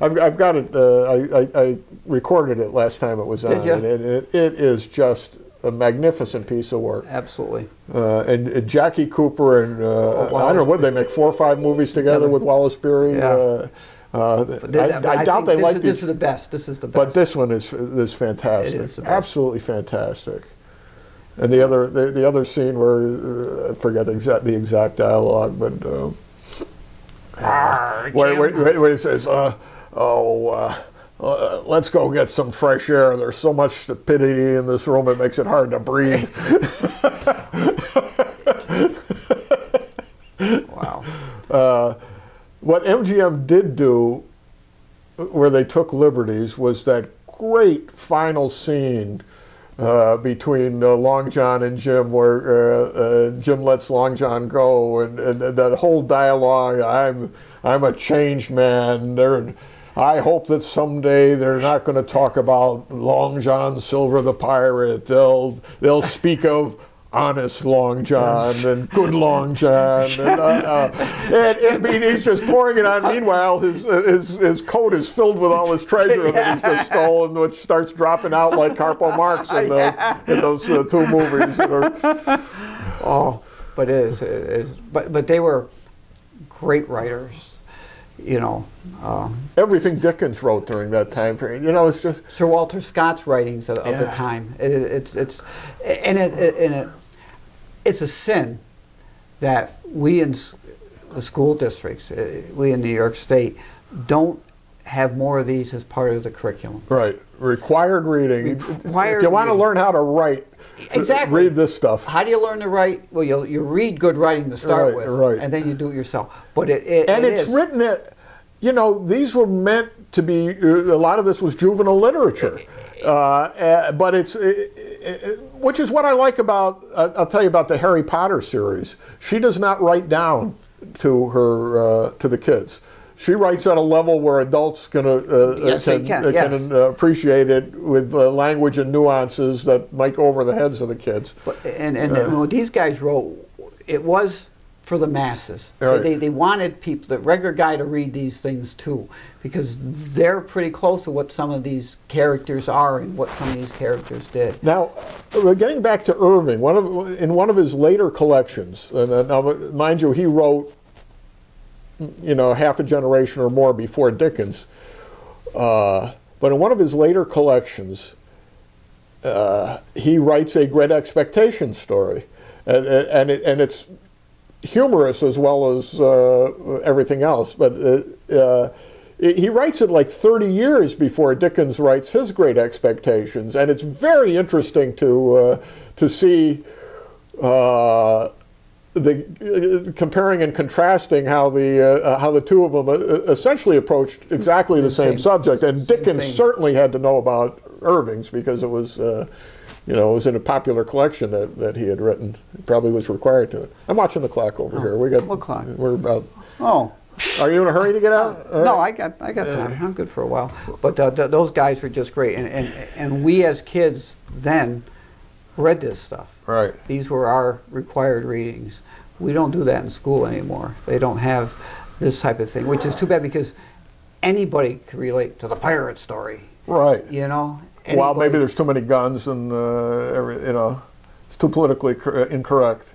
I've got it. I recorded it last time it was on. Did you? And it is just a magnificent piece of work. Absolutely. And Jackie Cooper and I don't know, what they make 4 or 5 movies together with Wallace Beery. Yeah. I doubt they like these. This is the best. This is the best. But this one is fantastic. It is the best. Absolutely fantastic. And the other scene where I forget the exact dialogue, but where he says, let's go get some fresh air. There's so much stupidity in this room, it makes it hard to breathe. Wow. What MGM did do, where they took liberties, was that great final scene between Long John and Jim, where Jim lets Long John go, and that whole dialogue, I'm a changed man. I hope that someday they're not going to talk about Long John Silver the pirate. They'll speak of honest Long John and good Long John. And I mean, he's just pouring it on. Meanwhile, his coat is filled with all his treasure that he's just stolen, which starts dropping out like Carpo Marx in those 2 movies. But it is. But they were great writers. You know, everything Dickens wrote during that time period. You know, it's just Sir Walter Scott's writings of the time. It's a sin that we in the school districts, we in New York State, don't have more of these as part of the curriculum. Right, required reading. If you want to learn how to write, read this stuff. How do you learn to write? Well, you read good writing to start with, and then you do it yourself. But it's written at, you know, these were meant to be. A lot of this was juvenile literature, but which is what I like about. I'll tell you about the Harry Potter series. She does not write down to the kids. She writes at a level where adults can appreciate it with language and nuances that might go over the heads of the kids. But, what these guys wrote, it was for the masses. Right. They wanted people, the regular guy, to read these things too, because they're pretty close to what some of these characters are and what some of these characters did. Now, getting back to Irving, in one of his later collections, and now, mind you, he wrote, you know, half a generation or more before Dickens. But in one of his later collections, he writes a Great Expectations story, and it's humorous as well as everything else. But he writes it like 30 years before Dickens writes his Great Expectations, and it's very interesting to see. Comparing and contrasting how the 2 of them essentially approached exactly the same subject, and Dickens certainly had to know about Irving's because it was, you know, it was in a popular collection that he had written. It probably was required to. I'm watching the clock over here. What clock? We're about. Oh. Are you in a hurry to get out? No, I got time. I'm good for a while. But those guys were just great, and we as kids then read this stuff. Right. These were our required readings. We don't do that in school anymore. They don't have this type of thing, which is too bad because anybody could relate to the pirate story. Right. You know? Well, maybe there's too many guns and, you know, it's too politically incorrect.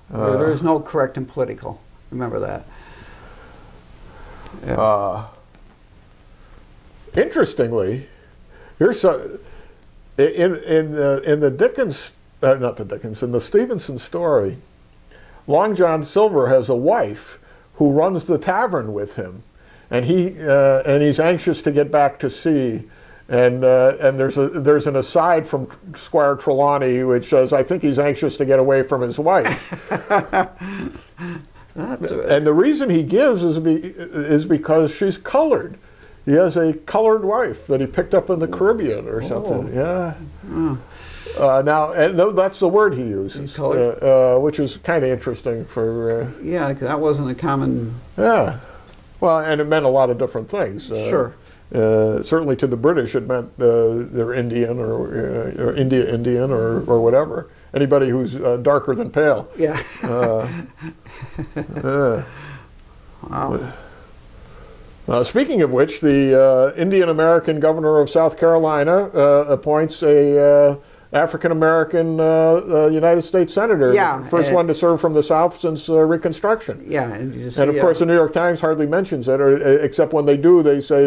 There is no correct and political. Remember that. Yeah. Interestingly, here's in the Dickens, not the Dickens, in the Stevenson story, Long John Silver has a wife who runs the tavern with him, and he's anxious to get back to sea, and there's an aside from Squire Trelawney which says, I think he's anxious to get away from his wife. And the reason he gives is because she's colored. He has a colored wife that he picked up in the Caribbean or something. Yeah. Now, and that's the word he uses, which is kind of interesting for... yeah, because that wasn't a common... Yeah. Well, and it meant a lot of different things. Sure. Certainly to the British, it meant they're Indian or Indian or whatever. Anybody who's darker than pale. Yeah. Wow. Speaking of which, the Indian-American governor of South Carolina appoints a African-American United States senator. Yeah. The first one to serve from the South since Reconstruction. Yeah. And of course, the New York Times hardly mentions it, except when they do, they say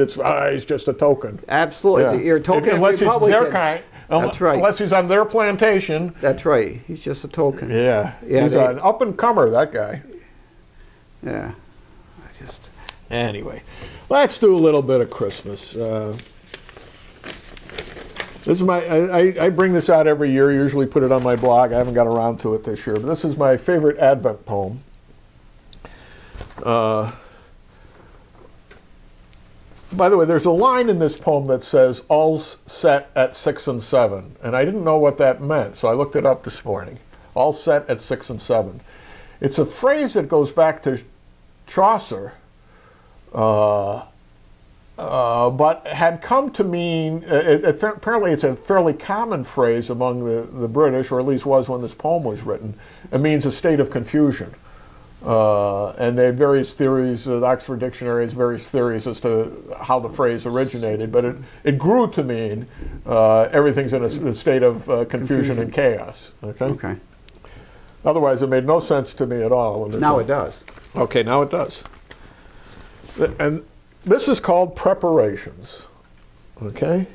he's just a token. Absolutely. Yeah. You're a token unless Republican. He's their kind. That's right. Unless he's on their plantation. That's right. He's just a token. Yeah. He's an up-and-comer, that guy. Yeah. Anyway, let's do a little bit of Christmas. This is I bring this out every year, usually put it on my blog. I haven't got around to it this year, but this is my favorite Advent poem. By the way, there's a line in this poem that says, "All's set at 6 and 7." And I didn't know what that meant, so I looked it up this morning. All set at 6 and 7. It's a phrase that goes back to Chaucer, but had come to mean, apparently it's a fairly common phrase among the British, or at least was when this poem was written. It means a state of confusion. And they have various theories, the Oxford Dictionary has various theories as to how the phrase originated, but it grew to mean everything's in a state of confusion and chaos. Okay? Otherwise, it made no sense to me at all. Now it does. Okay, now it does. And this is called preparations. Okay?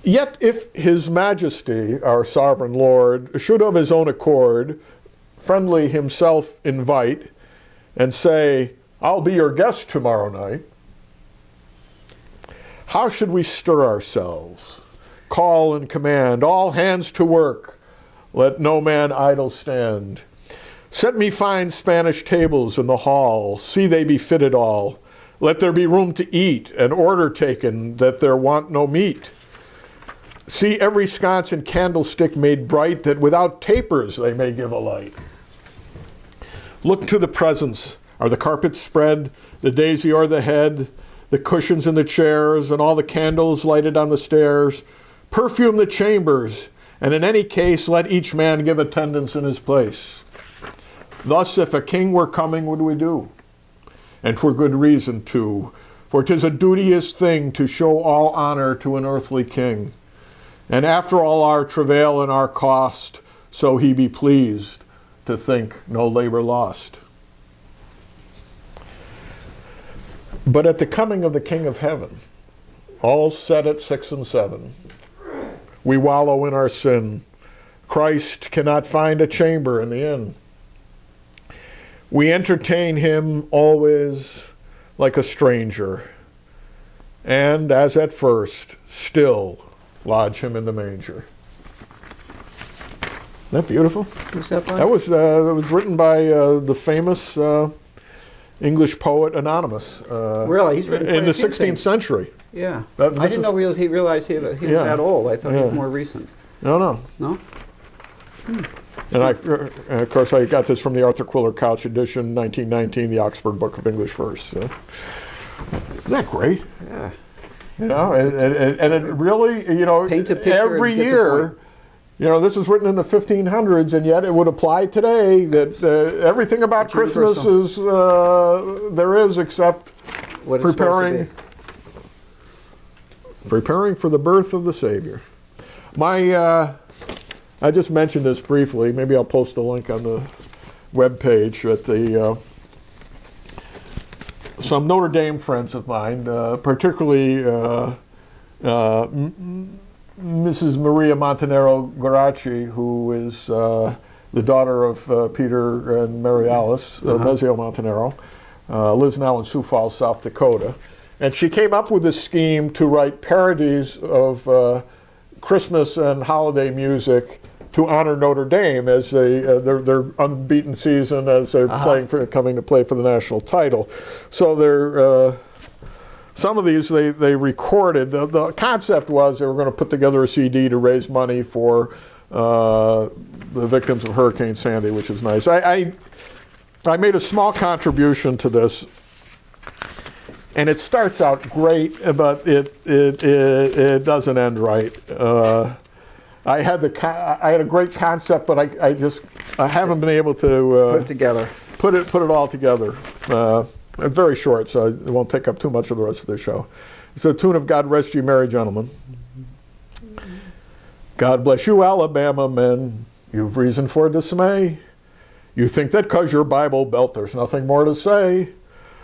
Yet if His Majesty, our sovereign Lord, should of his own accord friendly himself invite and say, "I'll be your guest tomorrow night," how should we stir ourselves? Call and command, "All hands to work, let no man idle stand. Set me fine Spanish tables in the hall, see they be fitted all. Let there be room to eat, and order taken that there want no meat. See every sconce and candlestick made bright, that without tapers they may give a light. Look to the presents, are the carpets spread, the daisy o'er the head, the cushions in the chairs, and all the candles lighted on the stairs. Perfume the chambers, and in any case let each man give attendance in his place. Thus if a king were coming, would we do? And for good reason too, for 'tis a duteous thing to show all honor to an earthly king. And after all our travail and our cost, so he be pleased to think no labor lost. But at the coming of the King of Heaven, all set at 6 and 7, we wallow in our sin. Christ cannot find a chamber in the inn. We entertain him always like a stranger, and as at first, still lodge him in the manger. Isn't that beautiful? Who's that by? That was written by the famous English poet Anonymous. Really? He's written in the 16th century. Yeah. I didn't know he realized he was that old. I thought he was more recent. No? No? And of course, I got this from the Arthur Quiller Couch edition, 1919, the Oxford Book of English Verse. Isn't that great? Yeah. You know, and it really, you know, every year, you know, this was written in the 1500s, and yet it would apply today that everything about Christmas is, there is, except what preparing for the birth of the Savior. I just mentioned this briefly. Maybe I'll post a link on the web page at some Notre Dame friends of mine, particularly Mrs. Maria Montanaro Guaracci, who is the daughter of Peter and Mary Alice Mezio Montanaro, lives now in Sioux Falls, South Dakota. And she came up with this scheme to write parodies of Christmas and holiday music to honor Notre Dame as their unbeaten season as they're coming to play for the national title. So some of these they recorded. The concept was they were going to put together a CD to raise money for the victims of Hurricane Sandy, which is nice. I made a small contribution to this, and it starts out great, but it doesn't end right. I had a great concept, but I haven't been able to put it together. Put it all together. Very short, so it won't take up too much of the rest of the show. It's a tune of God Rest Ye Merry Gentlemen. God bless you, Alabama men. You've reason for dismay. You think that 'cause your Bible belt there's nothing more to say.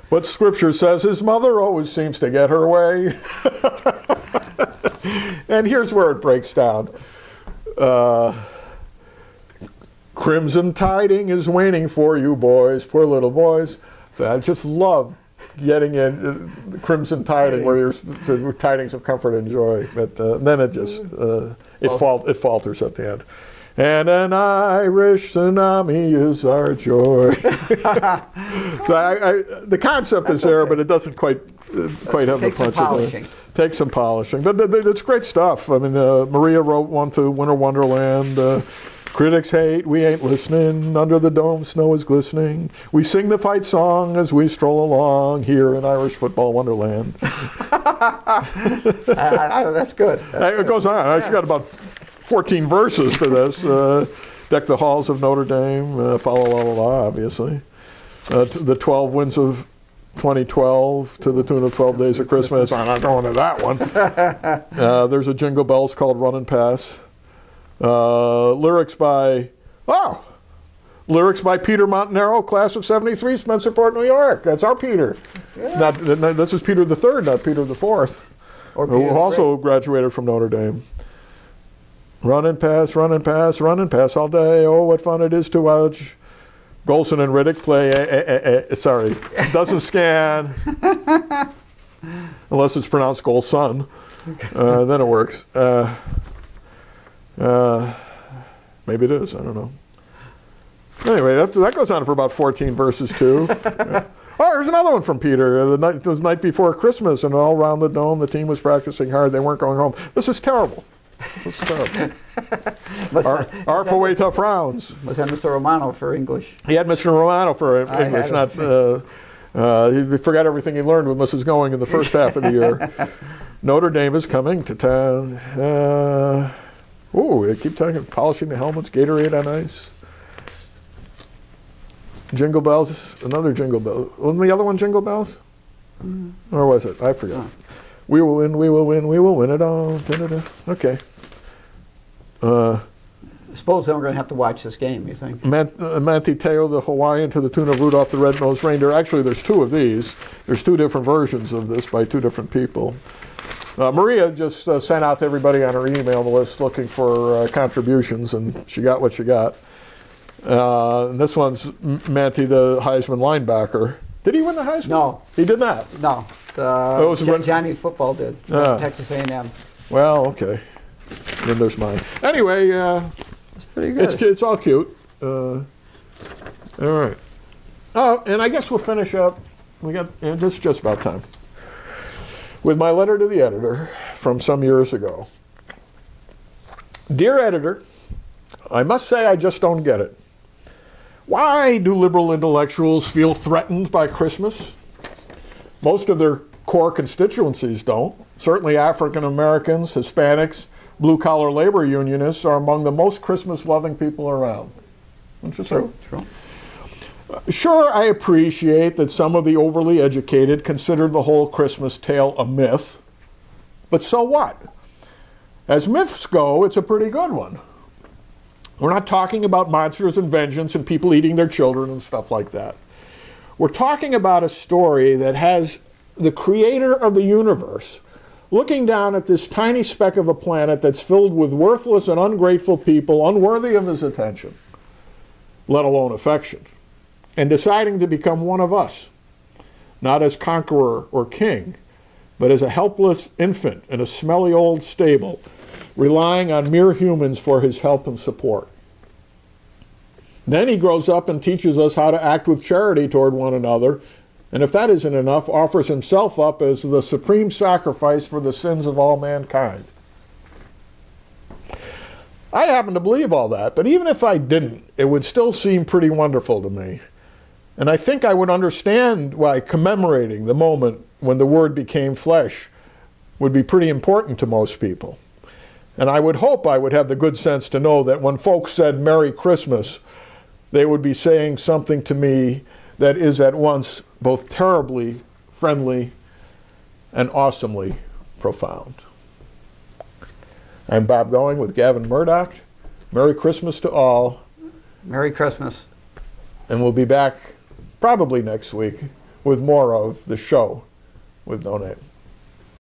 But Scripture says his mother always seems to get her way. And here's where it breaks down. Crimson tiding is waning for you boys, poor little boys. So I just love getting in the crimson tiding where you're tidings of comfort and joy. But then it just it falters at the end. And an Irish tsunami is our joy. So the concept is there, but it doesn't quite have the punch. Takes some polishing. But it's great stuff. I mean, Maria wrote one to Winter Wonderland. Critics hate, we ain't listening. Under the dome, snow is glistening. We sing the fight song as we stroll along here in Irish football wonderland. That's good. It goes on. I actually got about 14 verses to this. Deck the halls of Notre Dame, fa la la la, obviously. The 12 winds of 2012 to the tune of 12 Days of Christmas. I'm not going to that one. There's a Jingle Bells called Run and Pass. Lyrics by Peter Montanaro, class of '73, Spencerport, New York. That's our Peter. Yeah. This is Peter III, not Peter IV, who also graduated from Notre Dame. Run and pass, run and pass, run and pass all day. Oh, what fun it is to watch Golson and Riddick play. Sorry, doesn't scan unless it's pronounced Golson. Then it works. Maybe it is. I don't know. Anyway, that goes on for about 14 verses too. Oh, here's another one from Peter. The night before Christmas, and all around the dome, the team was practicing hard. They weren't going home. This is terrible. This is terrible. Our poeta frowns. Was that Mr. Romano for English? He had Mr. Romano for English. He forgot everything he learned with Mrs. Going in the first half of the year. Notre Dame is coming to town. They keep talking, polishing the helmets, Gatorade on ice. Jingle Bells, another Jingle Bell. Wasn't the other one Jingle Bells? Or was it? I forgot. We will win, we will win, we will win it all. Da-da-da. Okay. I suppose then we're going to have to watch this game, you think? Manti Teo, the Hawaiian, to the tune of Rudolph the Red-Nosed Reindeer. Actually, there's two of these. There's two different versions of this by two different people. Maria just sent out to everybody on her email list looking for contributions, and she got what she got. And this one's Manti, the Heisman linebacker. Did he win the Heisman? No. He did not? No. Johnny Football did. Texas A&M. Well, okay. Then there's mine. Anyway, it's pretty good. It's all cute. All right. Oh, and I guess we'll finish up. This is just about time. With my letter to the editor from some years ago. Dear editor, I must say I just don't get it. Why do liberal intellectuals feel threatened by Christmas? Most of their core constituencies don't. Certainly African Americans, Hispanics, blue-collar labor unionists are among the most Christmas-loving people around. Interesting. True. Sure, I appreciate that some of the overly educated consider the whole Christmas tale a myth, but so what? As myths go, it's a pretty good one. We're not talking about monsters and vengeance and people eating their children and stuff like that. We're talking about a story that has the creator of the universe looking down at this tiny speck of a planet that's filled with worthless and ungrateful people unworthy of his attention, let alone affection, and deciding to become one of us, not as conqueror or king, but as a helpless infant in a smelly old stable, relying on mere humans for his help and support. Then he grows up and teaches us how to act with charity toward one another, and if that isn't enough, offers himself up as the supreme sacrifice for the sins of all mankind. I happen to believe all that, but even if I didn't, it would still seem pretty wonderful to me. And I think I would understand why commemorating the moment when the Word became flesh would be pretty important to most people. And I would hope I would have the good sense to know that when folks said Merry Christmas, they would be saying something to me that is at once both terribly friendly and awesomely profound. I'm Bob Going with Gavin Murdoch. Merry Christmas to all. Merry Christmas. And we'll be back probably next week with more of the show with No Name.